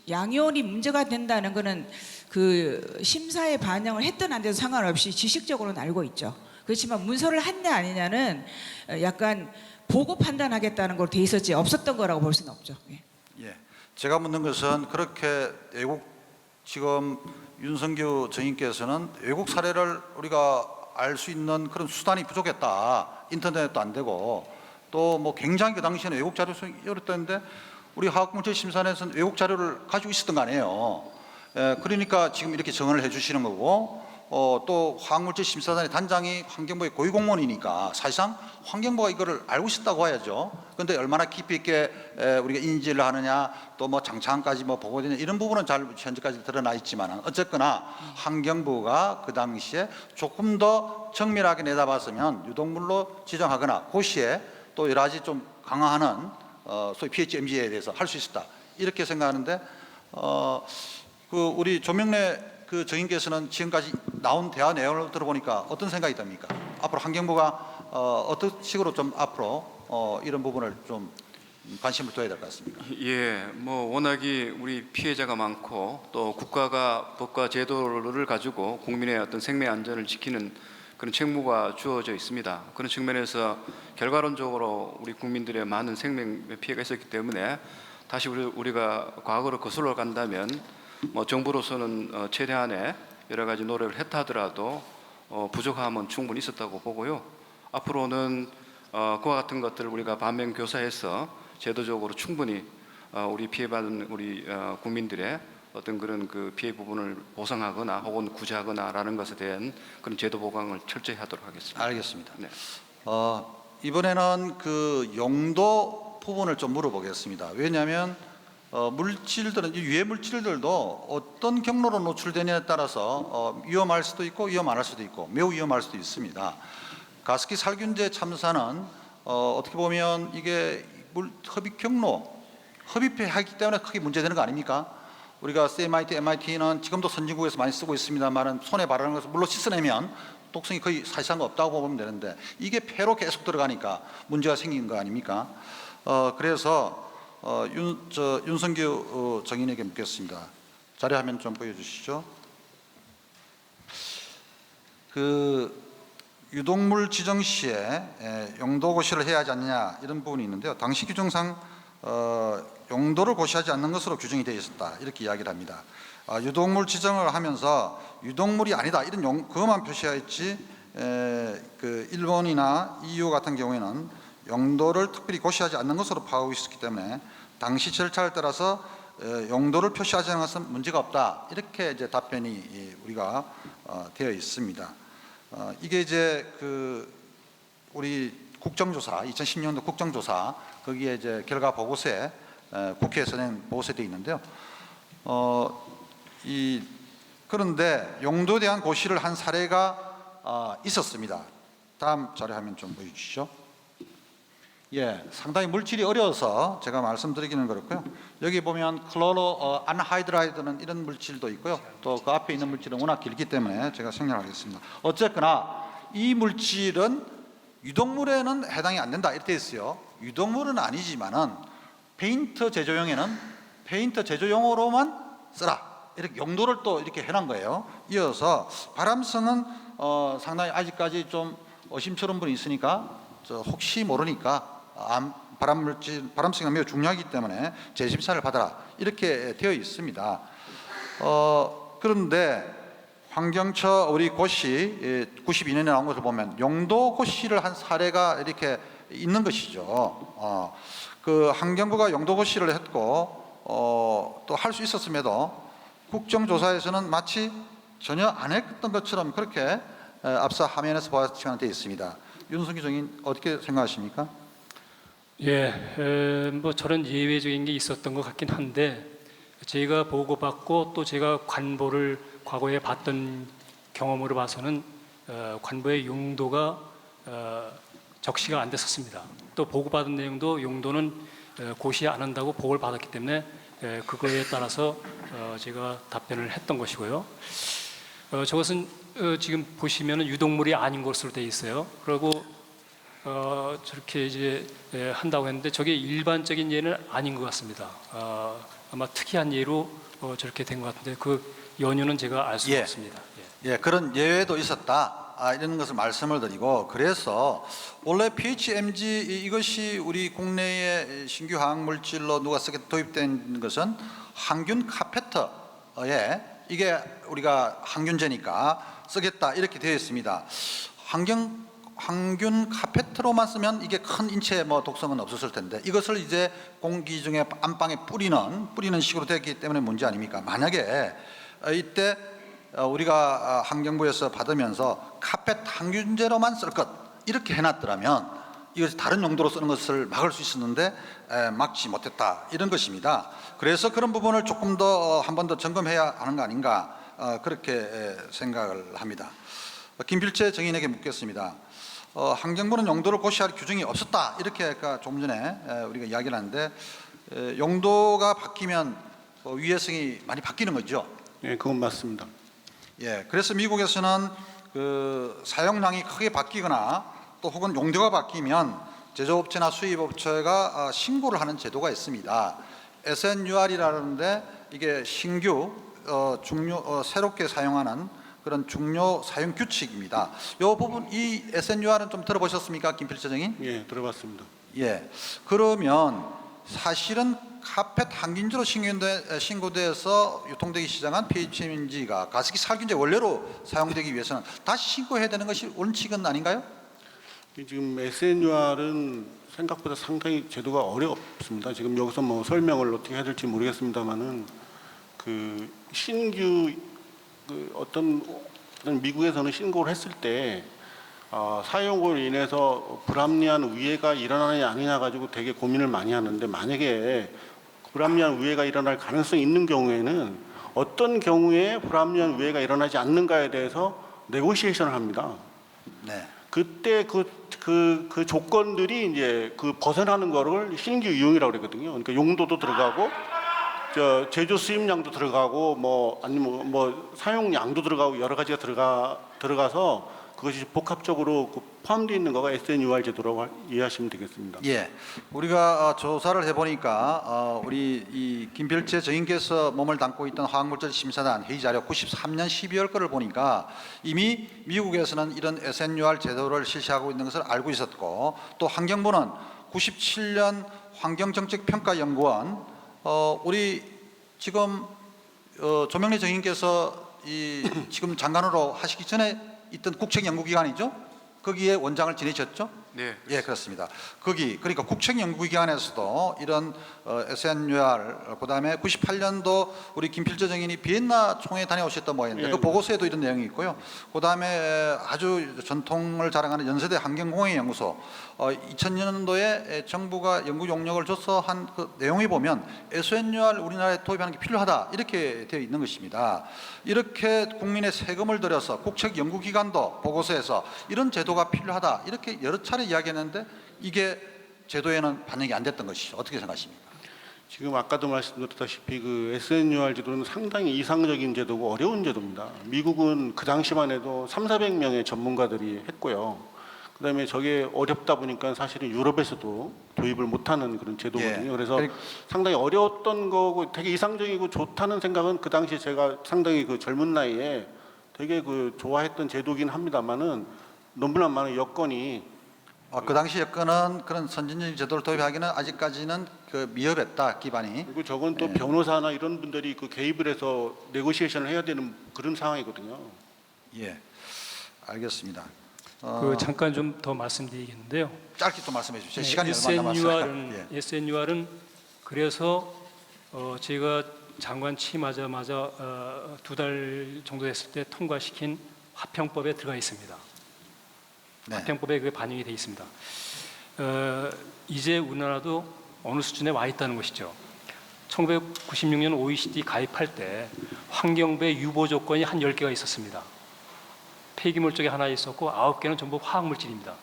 양이온이 문제가 된다는 거는 그 심사에 반영을 했든 안 돼도 상관없이 지식적으로는 알고 있죠. 그렇지만 문서를 했냐 아니냐는 약간 보고 판단하겠다는 걸로 돼 있었지 없었던 거라고 볼 수는 없죠. 예. 예, 제가 묻는 것은 그렇게 외국 지금 윤석규 정인께서는 외국 사례를 우리가 알 수 있는 그런 수단이 부족했다. 인터넷도 안 되고 또 뭐 굉장히 그 당시에는 외국 자료 수용이 어렵다는데 우리 화학물질심사관에서는 외국 자료를 가지고 있었던 거 아니에요. 그러니까 지금 이렇게 정언을 해주시는 거고 또 화학물질심사단의 단장이 환경부의 고위공무원이니까 사실상 환경부가 이거를 알고 있었다고 해야죠. 그런데 얼마나 깊이 있게 우리가 인지를 하느냐 또 뭐 장차관까지 뭐 보고되냐 이런 부분은 잘 현재까지 드러나 있지만 어쨌거나 환경부가 그 당시에 조금 더 정밀하게 내다봤으면 유독물로 지정하거나 그 시에 또 여러 가지 좀 강화하는 소위 PHMG에 대해서 할 수 있었다 이렇게 생각하는데 그 우리 조명래 그 정인께서는 지금까지 나온 대화 내용을 들어보니까 어떤 생각이 듭니까? 앞으로 환경부가 어떤 식으로 좀 앞으로 이런 부분을 좀 관심을 둬야 될 것 같습니다. 예, 뭐 워낙이 우리 피해자가 많고 또 국가가 법과 제도를 가지고 국민의 어떤 생명 안전을 지키는 그런 책무가 주어져 있습니다. 그런 측면에서 결과론적으로 우리 국민들의 많은 생명 피해가 있었기 때문에 다시 우리가 과거로 거슬러 간다면 뭐 정부로서는 최대한의 여러 가지 노력을 했다 하더라도 부족함은 충분히 있었다고 보고요. 앞으로는 그와 같은 것들을 우리가 반면교사해서 제도적으로 충분히 우리 피해받은 우리 국민들의 어떤 그런 그 피해 부분을 보상하거나 혹은 구제하거나라는 것에 대한 그런 제도 보강을 철저히 하도록 하겠습니다. 알겠습니다. 네. 이번에는 그 용도 부분을 좀 물어보겠습니다. 왜냐하면 물질들은 유해 물질들도 어떤 경로로 노출되냐에 따라서 위험할 수도 있고 위험 안 할 수도 있고 매우 위험할 수도 있습니다. 가습기 살균제 참사는 어떻게 보면 이게 흡입 경로, 흡입하기 때문에 크게 문제되는 거 아닙니까? 우리가 CMIT, MIT는 지금도 선진국에서 많이 쓰고 있습니다만 손에 바르는 것을 물로 씻어내면 독성이 거의 사실상 없다고 보면 되는데 이게 폐로 계속 들어가니까 문제가 생긴 거 아닙니까? 그래서 윤석규 정인에게 묻겠습니다. 자료 화면 좀 보여주시죠. 그 유독물 지정 시에 용도 고시를 해야 하지 않느냐 이런 부분이 있는데요. 당시 규정상 용도를 고시하지 않는 것으로 규정이 되어 있었다 이렇게 이야기를 합니다. 유독물 지정을 하면서 유독물이 아니다 이런 그것만 표시하였지 그 일본이나 EU 같은 경우에는 용도를 특별히 고시하지 않는 것으로 파악하고 있었기 때문에 당시 절차를 따라서 용도를 표시하지 않는 것은 문제가 없다 이렇게 이제 답변이 우리가 되어 있습니다. 이게 이제 그 우리 국정조사 2010년도 국정조사 거기에 이제 결과 보고서에 국회에서 낸 보고서에 되어 있는데요. 그런데 용도에 대한 고시를 한 사례가 있었습니다. 다음 자료 화면 좀 보여주시죠. 예, 상당히 물질이 어려워서 제가 말씀드리기는 그렇고요. 여기 보면 클로로 안하이드라이드는 이런 물질도 있고요. 또 그 앞에 있는 물질은 워낙 길기 때문에 제가 생략하겠습니다. 어쨌거나 이 물질은 유독물에는 해당이 안 된다 이렇게 있어요. 유독물은 아니지만은 페인트 제조용에는 페인트 제조용으로만 쓰라 이렇게 용도를 또 이렇게 해놓은 거예요. 이어서 발암성은 상당히 아직까지 좀 의심스러운 분이 있으니까 혹시 모르니까 발암성이 매우 중요하기 때문에 재심사를 받아라 이렇게 되어 있습니다. 그런데 환경처 우리 고시 92년에 나온 것을 보면 용도 고시를 한 사례가 이렇게 있는 것이죠. 그 환경부가 용도 고시를 했고 또 할 수 있었음에도 국정조사에서는 마치 전혀 안 했던 것처럼 그렇게 앞서 화면에서 보았지만 되어 있습니다. 윤석규 정인 어떻게 생각하십니까? 예, 뭐 저런 예외적인 게 있었던 것 같긴 한데 제가 보고받고 또 제가 관보를 과거에 봤던 경험으로 봐서는 관보의 용도가 적시가 안 됐었습니다. 또 보고받은 내용도 용도는 고시 안 한다고 보고를 받았기 때문에 그거에 따라서 제가 답변을 했던 것이고요. 저것은 지금 보시면은 유독물이 아닌 것으로 되어 있어요. 그리고 저렇게 이제 한다고 했는데 저게 일반적인 예는 아닌 것 같습니다. 아마 특이한 예로 저렇게 된 것 같은데 그 연유는 제가 알 수가 예. 없습니다. 예, 그런 예외도 있었다. 이런 것을 말씀을 드리고, 그래서 원래 PHMG 이것이 우리 국내에 신규 화학물질로 누가 쓰게 도입된 것은 항균 카페터에, 이게 우리가 항균제니까 쓰겠다 이렇게 되어 있습니다. 항균 카페트로만 쓰면 이게 큰 인체 독성은 없었을 텐데, 이것을 이제 공기 중에 안방에 뿌리는 식으로 됐기 때문에 문제 아닙니까? 만약에 이때 우리가 환경부에서 받으면서 카펫 항균제로만 쓸 것 이렇게 해놨더라면 이것이 다른 용도로 쓰는 것을 막을 수 있었는데 막지 못했다, 이런 것입니다. 그래서 그런 부분을 조금 더 한 번 더 점검해야 하는 거 아닌가, 그렇게 생각을 합니다. 김필재 정인에게 묻겠습니다. 환경부는 용도를 고시할 규정이 없었다, 이렇게 아까 좀 전에 우리가 이야기를 하는데, 용도가 바뀌면 위해성이 많이 바뀌는 거죠. 예, 그건 맞습니다. 예, 그래서 미국에서는 그 사용량이 크게 바뀌거나 또 혹은 용도가 바뀌면 제조업체나 수입업체가 신고를 하는 제도가 있습니다. SNUR이라는데 이게 신규 새롭게 사용하는 그런 중요 사용 규칙입니다. 이 부분, 이 SNUR은 좀 들어보셨습니까, 김필재 정인? 예, 들어봤습니다. 예, 그러면 사실은 카펫 항균제로 신고돼서 유통되기 시작한 PHMG가 가습기 살균제 원래로 사용되기 위해서는 다시 신고해야 되는 것이 원칙은 아닌가요? 지금 SNUR은 생각보다 상당히 제도가 어렵습니다. 지금 여기서 뭐 설명을 어떻게 해야 될지 모르겠습니다만은 그 신규 어떤 미국에서는 신고를 했을 때 사용으로 인해서 불합리한 위해가 일어나느냐 아니냐 가지고 되게 고민을 많이 하는데, 만약에 불합리한 위해가 일어날 가능성이 있는 경우에는 어떤 경우에 불합리한 위해가 일어나지 않는가에 대해서 네고시에이션을 합니다. 네. 그때 그 조건들이 이제 그 벗어나는 거를 신규 이용이라고 그러거든요. 그러니까 용도도 들어가고 제조 수입량도 들어가고 아니면 사용량도 들어가고 여러 가지가 들어가서 그것이 복합적으로 포함되어 있는 거가 SNUR 제도라고 이해하시면 되겠습니다. 예, 우리가 조사를 해보니까 우리 이 김필재 정인께서 몸을 담고 있던 화학물질 심사단 회의 자료 93년 12월 거를 보니까 이미 미국에서는 이런 SNUR 제도를 실시하고 있는 것을 알고 있었고, 또 환경부는 97년 환경정책평가연구원, 우리 지금 조명래 정인께서 지금 장관으로 하시기 전에 있던 국책연구기관이죠. 거기에 원장을 지내셨죠? 네. 예, 그렇습니다. 그러니까 국책연구기관에서도 이런 SNUR, 그다음에 98년도 우리 김필재 정인이 비엔나 총회 다녀오셨던 모양인데 예. 그 보고서에도 이런 내용이 있고요. 그다음에 아주 전통을 자랑하는 연세대 환경공해연구소 2000년도에 정부가 연구 용역을 줘서 한 그 내용에 보면 SNUR 우리나라에 도입하는 게 필요하다, 이렇게 되어 있는 것입니다. 이렇게 국민의 세금을 들여서 국책연구기관도 보고서에서 이런 제도가 필요하다, 이렇게 여러 차례 이야기했는데 이게 제도에는 반영이 안 됐던 것이죠. 어떻게 생각하십니까? 지금 아까도 말씀드렸다시피 그 SNUR 제도는 상당히 이상적인 제도고 어려운 제도입니다. 미국은 그 당시만 해도 300~400명의 전문가들이 했고요. 그다음에 저게 어렵다 보니까 사실은 유럽에서도 도입을 못하는 그런 제도거든요. 예. 그래서 상당히 어려웠던 거고 되게 이상적이고 좋다는 생각은 그 당시에 제가 상당히 그 젊은 나이에 되게 그 좋아했던 제도긴 합니다만은 너무나 많은 여건이 그 당시 여건은 그런 선진적인 제도를 도입하기는 아직까지는 그 미흡했다, 기반이. 그리고 저건 또 변호사나 이런 분들이 그 개입을 해서 네고시에이션을 해야 되는 그런 상황이거든요. 예, 알겠습니다. 잠깐 좀 더 말씀드리겠는데요. 짧게 좀 말씀해 주세요. 시간이 얼마 남았어요? SNUR은 그래서 제가 장관 취임하자마자 2달 정도 됐을 때 통과시킨 화평법에 들어가 있습니다. 네. 화평법에 그게 반영이 되어 있습니다. 이제 우리나라도 어느 수준에 와 있다는 것이죠. 1996년 OECD 가입할 때 환경부의 유보 조건이 한 10개가 있었습니다. 폐기물 쪽에 하나 있었고 9개는 전부 화학물질입니다.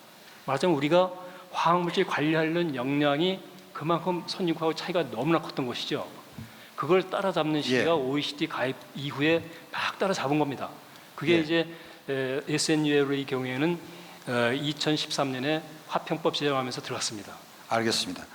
말하자면 우리가 화학물질 관리하려는 역량이 그만큼 선진국하고 차이가 너무나 컸던 것이죠. 그걸 따라잡는 시기가 OECD 가입 이후에 막 따라잡은 겁니다. 그게 이제 SNUL의 경우에는 2013년에 화평법 제정하면서 들어갔습니다. 알겠습니다.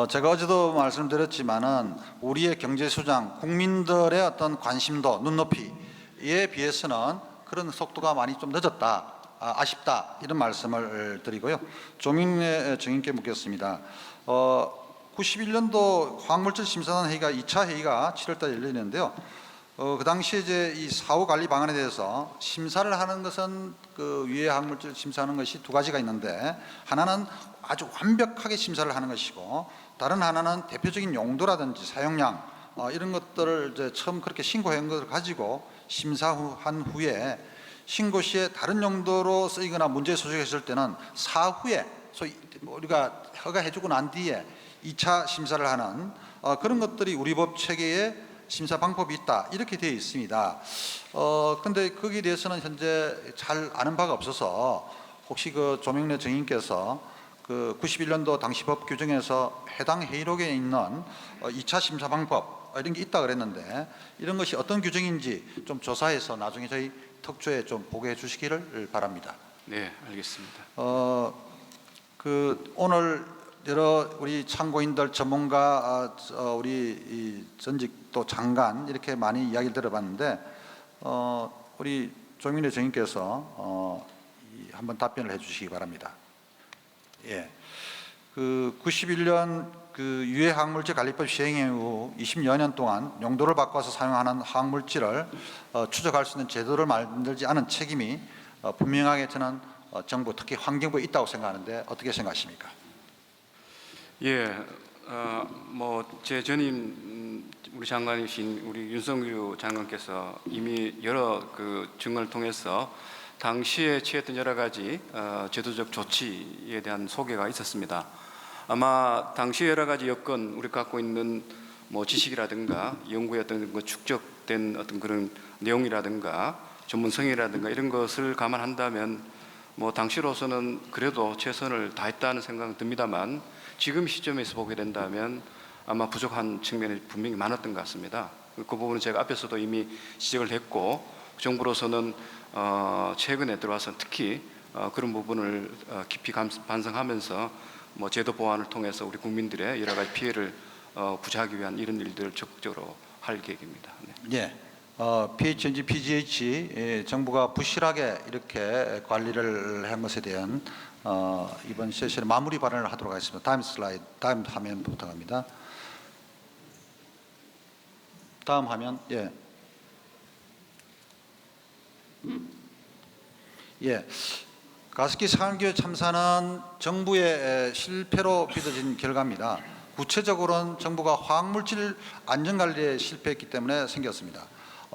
제가 어제도 말씀드렸지만은 우리의 경제 수장, 국민들의 어떤 관심도, 눈높이에 비해서는 그런 속도가 많이 좀 늦었다, 아쉽다 이런 말씀을 드리고요. 조민래 정인께 묻겠습니다. 91년도 화학물질 심사단 회의가 2차 회의가 7월달에 열리는데요. 그 당시에 이제 이 사후 관리 방안에 대해서 심사를 하는 것은 그 유해 화학물질 심사하는 것이 두 가지가 있는데, 하나는 아주 완벽하게 심사를 하는 것이고, 다른 하나는 대표적인 용도라든지 사용량 이런 것들을 이제 처음 그렇게 신고한 것을 가지고 심사한 후에 신고 시에 다른 용도로 쓰이거나 문제 소식했을 때는 사후에 소위 우리가 허가해주고 난 뒤에 2차 심사를 하는 그런 것들이 우리 법 체계에 심사 방법이 있다 이렇게 되어 있습니다. 근데 거기에 대해서는 현재 잘 아는 바가 없어서 혹시 그 조명래 정인께서 그 91년도 당시 법 규정에서 해당 회의록에 있는 2차 심사 방법 이런 게 있다 그랬는데, 이런 것이 어떤 규정인지 좀 조사해서 나중에 저희 특조에 좀 보고해 주시기를 바랍니다. 네, 알겠습니다. 그 오늘 여러 우리 참고인들, 전문가, 우리 이 전직 또 장관 이렇게 많이 이야기를 들어봤는데, 우리 조민래 정인께서 한번 답변을 해주시기 바랍니다. 예, 그 91년 그 유해 화학물질 관리법 시행 이후 20여 년 동안 용도를 바꿔서 사용하는 화학물질을 추적할 수 있는 제도를 만들지 않은 책임이 분명하게 저는 정부, 특히 환경부에 있다고 생각하는데 어떻게 생각하십니까? 예, 뭐 제 전임 우리 장관이신 우리 윤석유 장관께서 이미 여러 그 증언을 통해서 당시에 취했던 여러 가지 제도적 조치에 대한 소개가 있었습니다. 아마 당시 여러 가지 여건, 우리가 갖고 있는 뭐 지식이라든가 연구의 어떤 그 축적된 어떤 그런 내용이라든가 전문성이라든가 이런 것을 감안한다면 뭐 당시로서는 그래도 최선을 다했다는 생각은 듭니다만, 지금 시점에서 보게 된다면 아마 부족한 측면이 분명히 많았던 것 같습니다. 그 부분은 제가 앞에서도 이미 지적을 했고, 정부로서는 최근에 들어와서 특히 그런 부분을 깊이 반성하면서 뭐 제도 보완을 통해서 우리 국민들의 여러 가지 피해를 구제하기 위한 이런 일들을 적극적으로 할 계획입니다. 네. 예, PHNG, PGH 정부가 부실하게 이렇게 관리를 한 것에 대한 이번 세션의 마무리 발언을 하도록 하겠습니다. 다음 슬라이드, 다음 화면 부탁합니다. 다음 화면, 예. 예. 가습기 상환기회 참사는 정부의 실패로 빚어진 결과입니다. 구체적으로는 정부가 화학물질 안전관리에 실패했기 때문에 생겼습니다.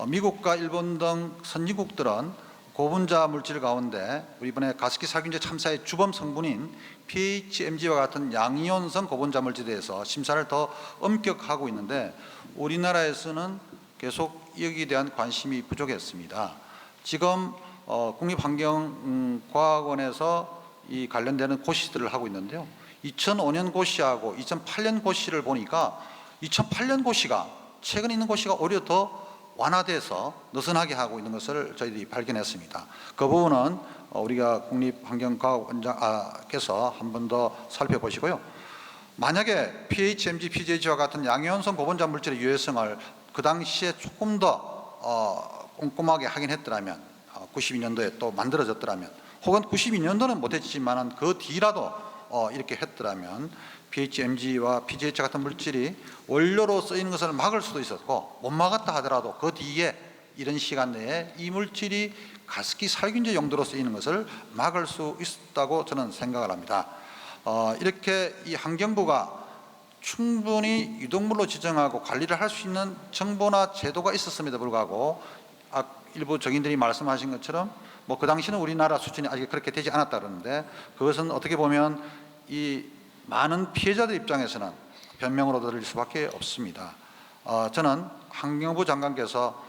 미국과 일본 등 선진국들은 고분자 물질 가운데 이번에 가습기 살균제 참사의 주범 성분인 PHMG와 같은 양이온성 고분자 물질에 대해서 심사를 더 엄격하고 있는데, 우리나라에서는 계속 여기에 대한 관심이 부족했습니다. 지금 국립환경과학원에서 이 관련되는 고시들을 하고 있는데요. 2005년 고시하고 2008년 고시를 보니까 2008년 고시가 최근 있는 고시가 오히려 더 완화돼서 느슨하게 하고 있는 것을 저희들이 발견했습니다. 그 부분은 우리가 국립환경과학원장께서 한 번 더 살펴보시고요. 만약에 PHMG, PGH와 같은 양이온성 고분자 물질의 유해성을 그 당시에 조금 더 꼼꼼하게 확인했더라면, 92년도에 또 만들어졌더라면, 혹은 92년도는 못했지만 그 뒤라도 이렇게 했더라면 PHMG와 PGH 같은 물질이 원료로 쓰이는 것을 막을 수도 있었고, 못 막았다 하더라도 그 뒤에 이런 시간 내에 이 물질이 가습기 살균제 용도로 쓰이는 것을 막을 수 있었다고 저는 생각을 합니다. 이렇게 이 환경부가 충분히 유독물로 지정하고 관리를 할 수 있는 정보나 제도가 있었음에도 불구하고 일부 정인들이 말씀하신 것처럼 뭐 그 당시는 우리나라 수준이 아직 그렇게 되지 않았다 그러는데, 그것은 어떻게 보면 이 많은 피해자들 입장에서는 변명으로 들릴 수밖에 없습니다. 저는 환경부 장관께서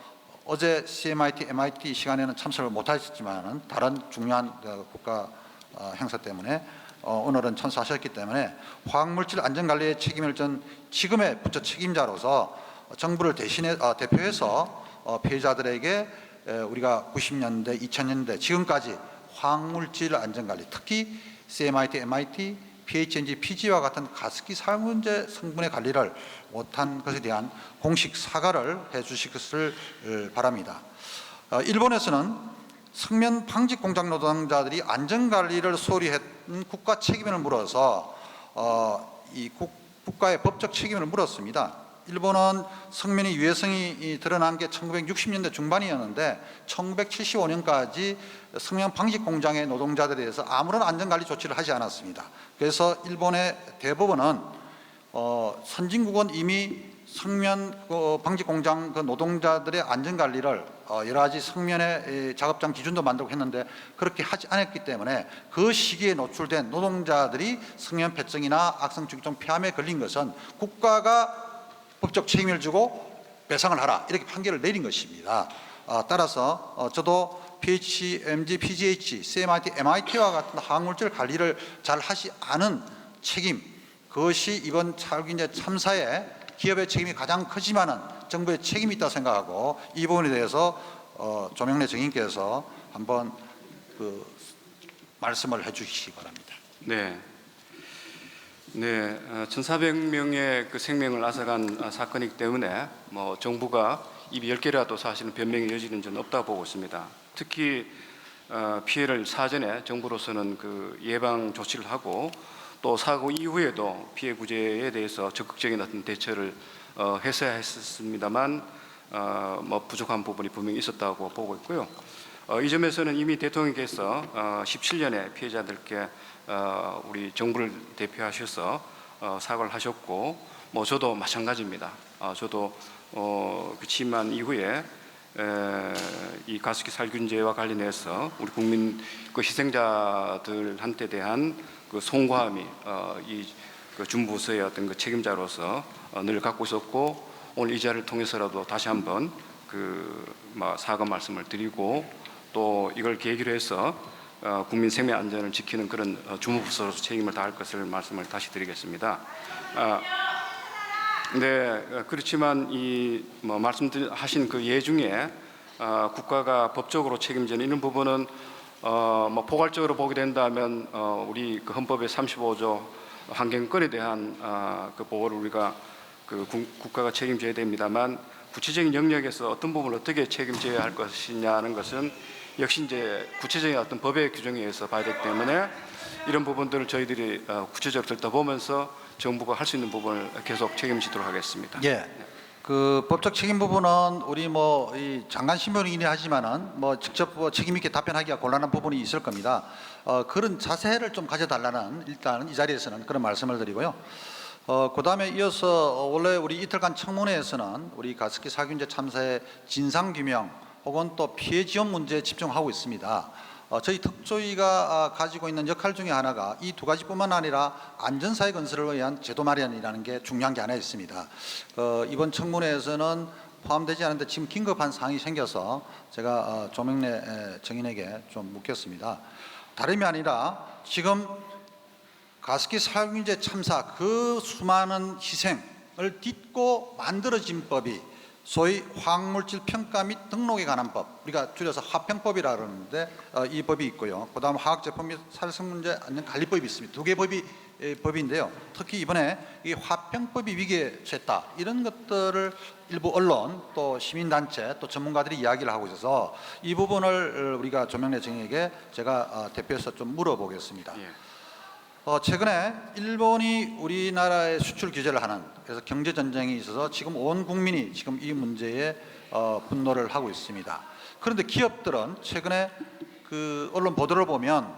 어제 CMIT, MIT 시간에는 참석을 못하셨지만 다른 중요한 국가 행사 때문에 오늘은 참석하셨기 때문에 화학물질 안전관리의 책임을 전 지금의 부처 책임자로서 정부를 대표해서 피해자들에게 우리가 90년대, 2000년대 지금까지 화학물질 안전관리, 특히 CMIT, MIT, PHNG, PG와 같은 가습기 살균제 성분의 관리를 못한 것에 대한 공식 사과를 해주실 것을 바랍니다. 일본에서는 성면 방직 공장 노동자들이 안전관리를 소홀히 했던 국가 책임을 물어서 이 국가의 법적 책임을 물었습니다. 일본은 성면의 유해성이 드러난 게 1960년대 중반이었는데 1975년까지 성면 방직 공장의 노동자들에 대해서 아무런 안전관리 조치를 하지 않았습니다. 그래서 일본의 대법원은 선진국은 이미 성면 방직 공장 그 노동자들의 안전관리를 여러 가지 성면의 작업장 기준도 만들고 했는데 그렇게 하지 않았기 때문에 그 시기에 노출된 노동자들이 성면 폐증이나 악성중증 폐암에 걸린 것은 국가가 법적 책임을 지고 배상을 하라 이렇게 판결을 내린 것입니다. 따라서 저도 PHMG, PGH, CMIT, MIT와 같은 화학물질 관리를 잘 하지 않은 책임, 그것이 이번 살균제 참사에 기업의 책임이 가장 크지만은 정부의 책임이 있다고 생각하고 이 부분에 대해서 조명래 정인께서 한번 말씀을 해주시기 바랍니다. 네. 네, 1,400명의 그 생명을 앗아간 사건이기 때문에 뭐 정부가 입이 10개라도 사실은 변명의 여지는 전 없다고 보고 있습니다. 특히 피해를 사전에 정부로서는 그 예방 조치를 하고 또 사고 이후에도 피해 구제에 대해서 적극적인 어떤 대처를 했어야 했습니다만 뭐 부족한 부분이 분명히 있었다고 보고 있고요. 이 점에서는 이미 대통령께서 17년에 피해자들께 우리 정부를 대표하셔서 사과를 하셨고 뭐 저도 마찬가지입니다. 저도 그 취임한 이후에 이 가습기 살균제와 관련해서 우리 국민 그 희생자들한테 대한 그 송구함이 그 준부서의 어떤 그 책임자로서 늘 갖고 있었고 오늘 이 자리를 통해서라도 다시 한번 사과 말씀을 드리고 또 이걸 계기로 해서 국민 생명 안전을 지키는 그런 주무부서로서 책임을 다할 것을 말씀을 다시 드리겠습니다. 네, 그렇지만 이 말씀하신 그 예 중에 국가가 법적으로 책임지는 이런 부분은 포괄적으로 보게 된다면 우리 그 헌법의 35조 환경권에 대한 그 보호를 우리가 그 국가가 책임져야 됩니다만 구체적인 영역에서 어떤 부분을 어떻게 책임져야 할 것이냐는 것은 역시 이제 구체적인 어떤 법의 규정에 의해서 봐야 되기 때문에 이런 부분들을 저희들이 구체적으로 들여다보면서 정부가 할 수 있는 부분을 계속 책임지도록 하겠습니다. 예. 그 법적 책임 부분은 우리 이 장관 신분이긴 하지만은 직접 책임 있게 답변하기가 곤란한 부분이 있을 겁니다. 그런 자세를 좀 가져달라는 일단 이 자리에서는 그런 말씀을 드리고요. 그 다음에 이어서 원래 우리 이틀간 청문회에서는 우리 가습기 살균제 참사의 진상 규명 혹은 또 피해 지원 문제에 집중하고 있습니다. 저희 특조위가 가지고 있는 역할 중에 하나가 이 두 가지뿐만 아니라 안전사회 건설을 위한 제도 마련이라는 게 중요한 게 하나 있습니다. 이번 청문회에서는 포함되지 않은데 지금 긴급한 사항이 생겨서 제가 조명래 정인에게 좀 묻겠습니다. 다름이 아니라 지금 가습기 살균제 참사 그 수많은 희생을 딛고 만들어진 법이 소위 화학물질 평가 및 등록에 관한 법, 우리가 줄여서 화평법이라 그러는데 이 법이 있고요. 그 다음 화학제품 및 살성문제 안전관리법이 있습니다. 두 개 법인데요. 특히 이번에 이 화평법이 위기에 처했다. 이런 것들을 일부 언론 또 시민단체 또 전문가들이 이야기를 하고 있어서 이 부분을 우리가 조명래 정에게 제가 대표해서 좀 물어보겠습니다. 예. 최근에 일본이 우리나라에 수출 규제를 하는 그래서 경제 전쟁이 있어서 지금 온 국민이 지금 이 문제에 분노를 하고 있습니다. 그런데 기업들은 최근에 그 언론 보도를 보면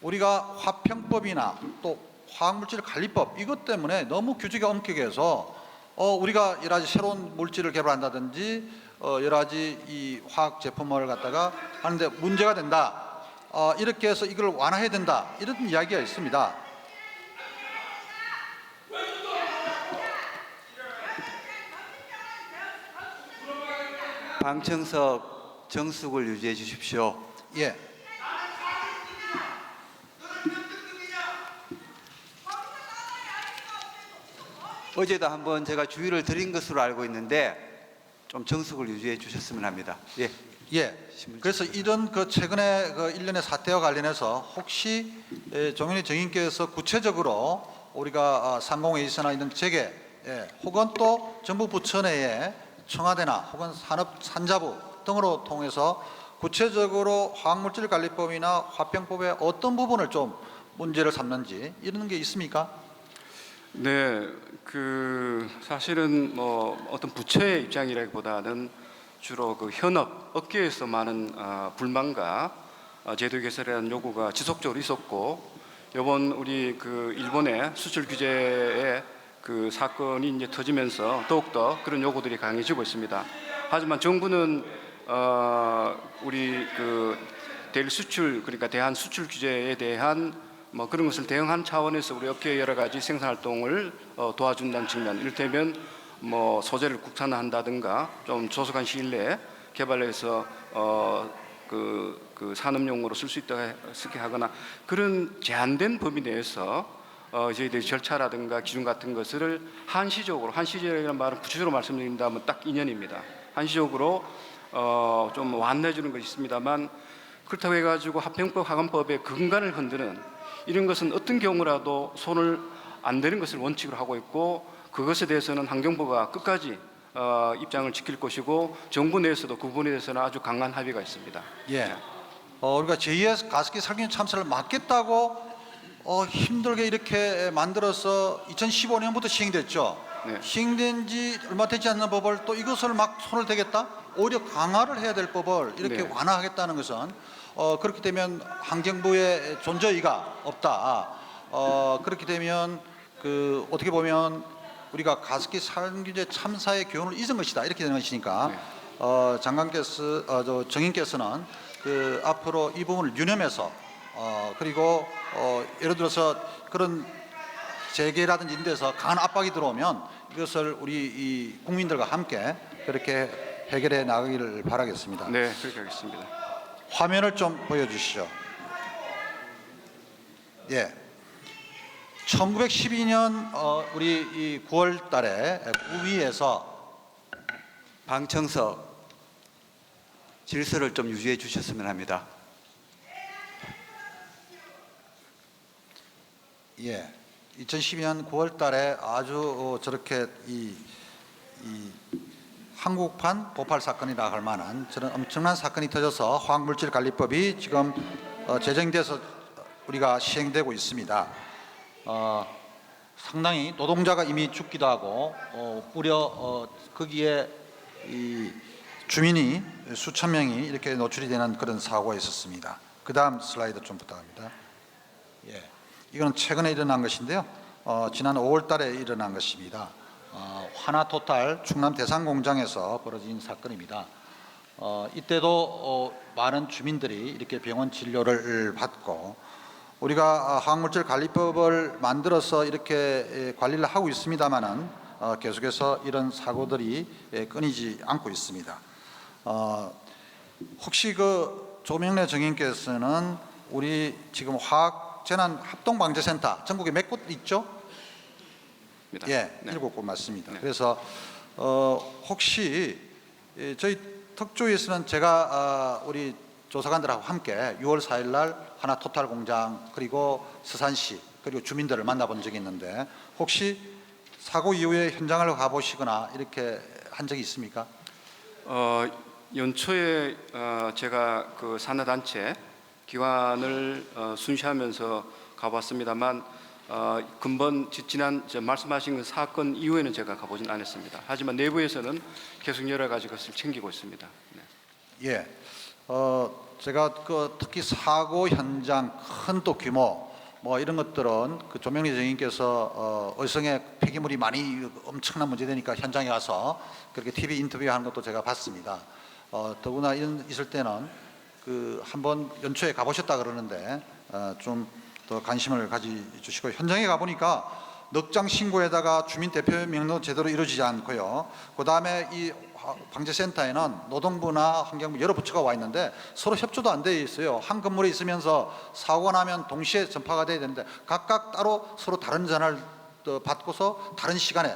우리가 화평법이나 또 화학물질 관리법 이것 때문에 너무 규제가 엄격해서 우리가 여러 가지 새로운 물질을 개발한다든지 여러 가지 이 화학 제품을 갖다가 하는데 문제가 된다. 이렇게 해서 이걸 완화해야 된다 이런 이야기가 있습니다. 방청석 정숙을 유지해 주십시오. 예. 어제도 한번 제가 주의를 드린 것으로 알고 있는데 좀 정숙을 유지해 주셨으면 합니다. 예. 예. 그래서 이런 그 최근에 그 일련의 사태와 관련해서 혹시 조명래 정인께서 구체적으로 우리가 상공회의소나 이런 재개 혹은 또 정부 부처 내에 청와대나 혹은 산자부 등으로 통해서 구체적으로 화학물질관리법이나 화평법의 어떤 부분을 좀 문제를 삼는지 이런 게 있습니까? 네, 그 사실은 뭐 어떤 부처의 입장이라기보다는 주로 그 현업 업계에서 많은 불만과 제도 개선에 대한 요구가 지속적으로 있었고, 이번 우리 그 일본의 수출 규제의 그 사건이 이제 터지면서 더욱더 그런 요구들이 강해지고 있습니다. 하지만 정부는 우리 그 대일 수출, 그러니까 대한 수출 규제에 대한 뭐 그런 것을 대응한 차원에서 우리 업계의 여러 가지 생산 활동을 도와준다는 측면, 이를테면 뭐 소재를 국산화한다든가 좀 조속한 시일 내에 개발해서 그 산업용으로 쓸 수 있게 하거나 그런 제한된 범위 내에서 저희들이 절차라든가 기준 같은 것을 한시적이라는 말은 구체적으로 말씀드린다면 딱 2년입니다. 한시적으로 좀 완화해 주는 것이 있습니다만, 그렇다고 해가지고 화평법, 화관법의 근간을 흔드는 이런 것은 어떤 경우라도 손을 안 대는 것을 원칙으로 하고 있고, 그것에 대해서는 환경부가 끝까지 입장을 지킬 것이고, 정부 내에서도 그 부분에 대해서는 아주 강한 합의가 있습니다. 예. 우리가 제2의 가습기 살균 참사를 막겠다고 힘들게 이렇게 만들어서 2015년부터 시행됐죠. 네. 시행된 지 얼마 되지 않는 법을 또 이것을 막 손을 대겠다? 오히려 강화를 해야 될 법을 이렇게 네. 완화하겠다는 것은 그렇게 되면 환경부의 존재의가 없다. 그렇게 되면 그 어떻게 보면 우리가 가습기 살균제 참사의 교훈을 잊은 것이다, 이렇게 되는 것이니까 네. 장관께서 정인께서는 그 앞으로 이 부분을 유념해서 그리고 예를 들어서 그런 재개라든지 이런 데서 강한 압박이 들어오면 이것을 우리 이 국민들과 함께 그렇게 해결해 나가기를 바라겠습니다. 네, 그렇게 하겠습니다. 화면을 좀 보여주시죠. 예. 1912년 우리 이 9월 달에 구위에서 방청석 질서를 좀 유지해 주셨으면 합니다. 예. 2012년 9월 달에 아주 저렇게 이 한국판 보팔 사건이라 할 만한 저런 엄청난 사건이 터져서 화학물질관리법이 지금 제정돼서 우리가 시행되고 있습니다. 상당히 노동자가 이미 죽기도 하고 무려 거기에 이 주민이 수천 명이 이렇게 노출이 되는 그런 사고가 있었습니다. 그 다음 슬라이드 좀 부탁합니다. 예, 이건 최근에 일어난 것인데요. 지난 5월 달에 일어난 것입니다. 하나토탈 충남 대산공장에서 벌어진 사건입니다. 이때도 많은 주민들이 이렇게 병원 진료를 받고, 우리가 화학물질관리법을 만들어서 이렇게 관리를 하고 있습니다마는 계속해서 이런 사고들이 끊이지 않고 있습니다. 혹시 그 조명래 정인께서는 우리 지금 화학재난합동방재센터 전국에 몇 곳 있죠? 예, 네. 7곳 맞습니다. 네. 그래서 혹시 저희 특조위에서는 제가 우리 조사관들하고 함께 6월 4일 날 하나토탈 공장 그리고 서산시 그리고 주민들을 만나본 적이 있는데, 혹시 사고 이후에 현장을 가보시거나 이렇게 한 적이 있습니까? 연초에 제가 그 산하단체 기관을 순시하면서 가봤습니다만, 근본 지난 말씀하신 그 사건 이후에는 제가 가보진 않았습니다. 하지만 내부에서는 계속 여러 가지 것을 챙기고 있습니다. 네. 예. 제가 그 특히 사고 현장 큰 또 규모 뭐 이런 것들은 그 조명래 정인께서 의성에 폐기물이 많이 엄청난 문제되니까 현장에 가서 그렇게 TV 인터뷰하는 것도 제가 봤습니다. 더구나 이런 있을 때는 그 한번 연초에 가보셨다 그러는데 좀 더 관심을 가져주시고, 현장에 가보니까 넉장 신고에다가 주민 대표 명령 제대로 이루어지지 않고요. 그 다음에 이 방재센터에는 노동부나 환경부 여러 부처가 와 있는데 서로 협조도 안 돼 있어요. 한 건물에 있으면서 사고가 나면 동시에 전파가 돼야 되는데 각각 따로 서로 다른 전화를 받고서 다른 시간에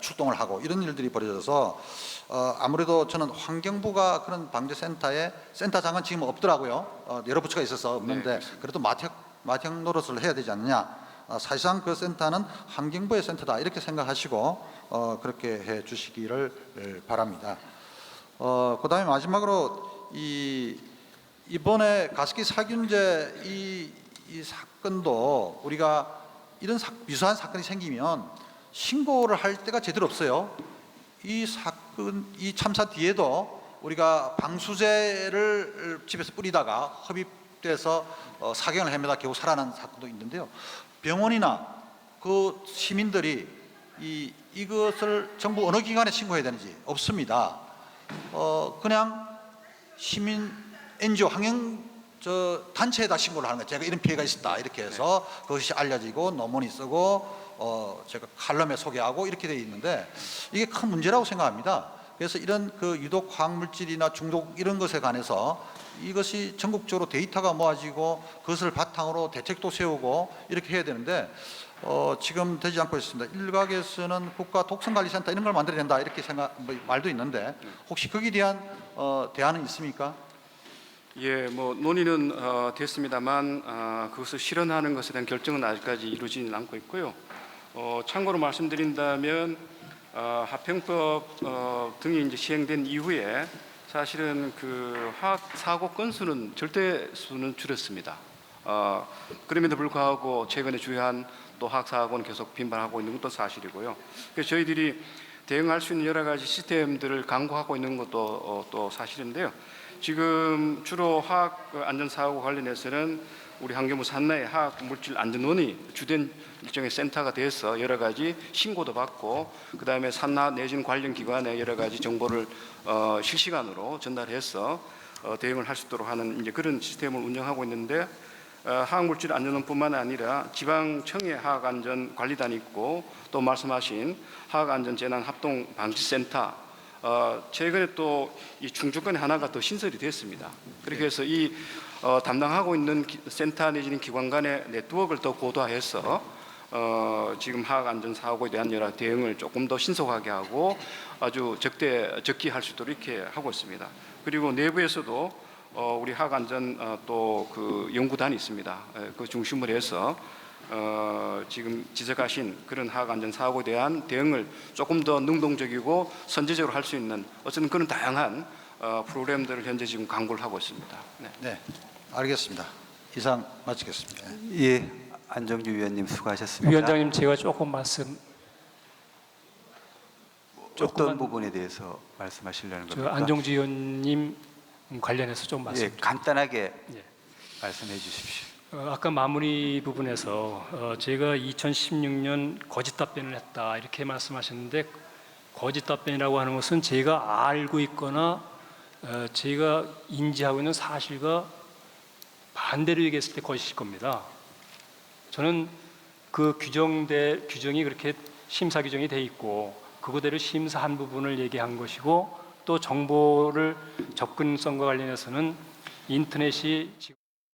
출동을 하고 이런 일들이 벌어져서 아무래도 저는 환경부가 그런 방재센터에 센터장은 지금 없더라고요. 여러 부처가 있어서 없는데 그래도 마형 노릇을 해야 되지 않느냐. 사실상 그 센터는 환경부의 센터다 이렇게 생각하시고 그렇게 해 주시기를 바랍니다. 그다음에 마지막으로 이번에 가습기 살균제 이 사건도 우리가 이런 유사한 사건이 생기면 신고를 할 때가 제대로 없어요. 이 사건, 이 참사 뒤에도 우리가 방수제를 집에서 뿌리다가 흡입돼서 사경을 헤매다 겨우 살아난 사건도 있는데요. 병원이나 그 시민들이 이것을 정부 어느 기관에 신고해야 되는지 없습니다. 그냥 시민 NGO 환경 단체에다 신고를 하는 거예요. 제가 이런 피해가 있었다 이렇게 해서 그것이 알려지고 논문이 쓰고 제가 칼럼에 소개하고 이렇게 돼 있는데 이게 큰 문제라고 생각합니다. 그래서 이런 그 유독 화학물질이나 중독 이런 것에 관해서 이것이 전국적으로 데이터가 모아지고 그것을 바탕으로 대책도 세우고 이렇게 해야 되는데 지금 되지 않고 있습니다. 일각에서는 국가 독성관리센터 이런 걸 만들어야 된다 이렇게 말도 있는데 혹시 거기에 대한 대안은 있습니까? 예, 뭐 논의는 됐습니다만 그것을 실현하는 것에 대한 결정은 아직까지 이루어지는 않고 있고요. 참고로 말씀드린다면 합병법 등이 이제 시행된 이후에 사실은 그 화학 사고 건수는 절대 수는 줄였습니다. 그럼에도 불구하고 최근에 주요한 또 화학 사고는 계속 빈발하고 있는 것도 사실이고요. 그래서 저희들이 대응할 수 있는 여러 가지 시스템들을 강구하고 있는 것도 또 사실인데요. 지금 주로 화학 안전 사고 관련해서는 우리 환경부 산하의 화학물질안전원이 주된 일종의 센터가 돼서 여러 가지 신고도 받고 그다음에 산하 내지는 관련 기관에 여러 가지 정보를 실시간으로 전달해서 대응을 할 수 있도록 하는 이제 그런 시스템을 운영하고 있는데 화학물질안전원뿐만 아니라 지방청의 화학안전관리단이 있고 또 말씀하신 화학안전재난합동방지센터 최근에 또 이 중주권에 하나가 더 신설이 됐습니다. 그렇게 해서 이 담당하고 있는 센터 내지는 기관 간의 네트워크를 더 고도화해서 지금 화학안전사고에 대한 여러 대응을 조금 더 신속하게 하고 아주 적기할 수 있도록 이렇게 하고 있습니다. 그리고 내부에서도 우리 화학안전 또 그 연구단이 있습니다. 그 중심으로 해서 지금 지적하신 그런 화학안전 사고에 대한 대응을 조금 더 능동적이고 선제적으로 할 수 있는 어쨌든 그런 다양한 프로그램들을 현재 지금 강구를 하고 있습니다. 네, 알겠습니다. 이상 마치겠습니다. 예, 안정주 위원님 수고하셨습니다. 위원장님 제가 조금 말씀 어떤 부분에 대해서 말씀하시려는 겁니까? 안정주 위원님 관련해서 좀 말씀. 예, 간단하게 예. 말씀해 주십시오. 아까 마무리 부분에서 제가 2016년 거짓 답변을 했다 이렇게 말씀하셨는데 거짓 답변이라고 하는 것은 제가 알고 있거나 제가 인지하고 있는 사실과 반대로 얘기했을 때 거짓일 겁니다. 저는 그 규정이 그렇게 심사 규정이 돼 있고 그거대로 심사한 부분을 얘기한 것이고 또 정보를 접근성과 관련해서는 인터넷이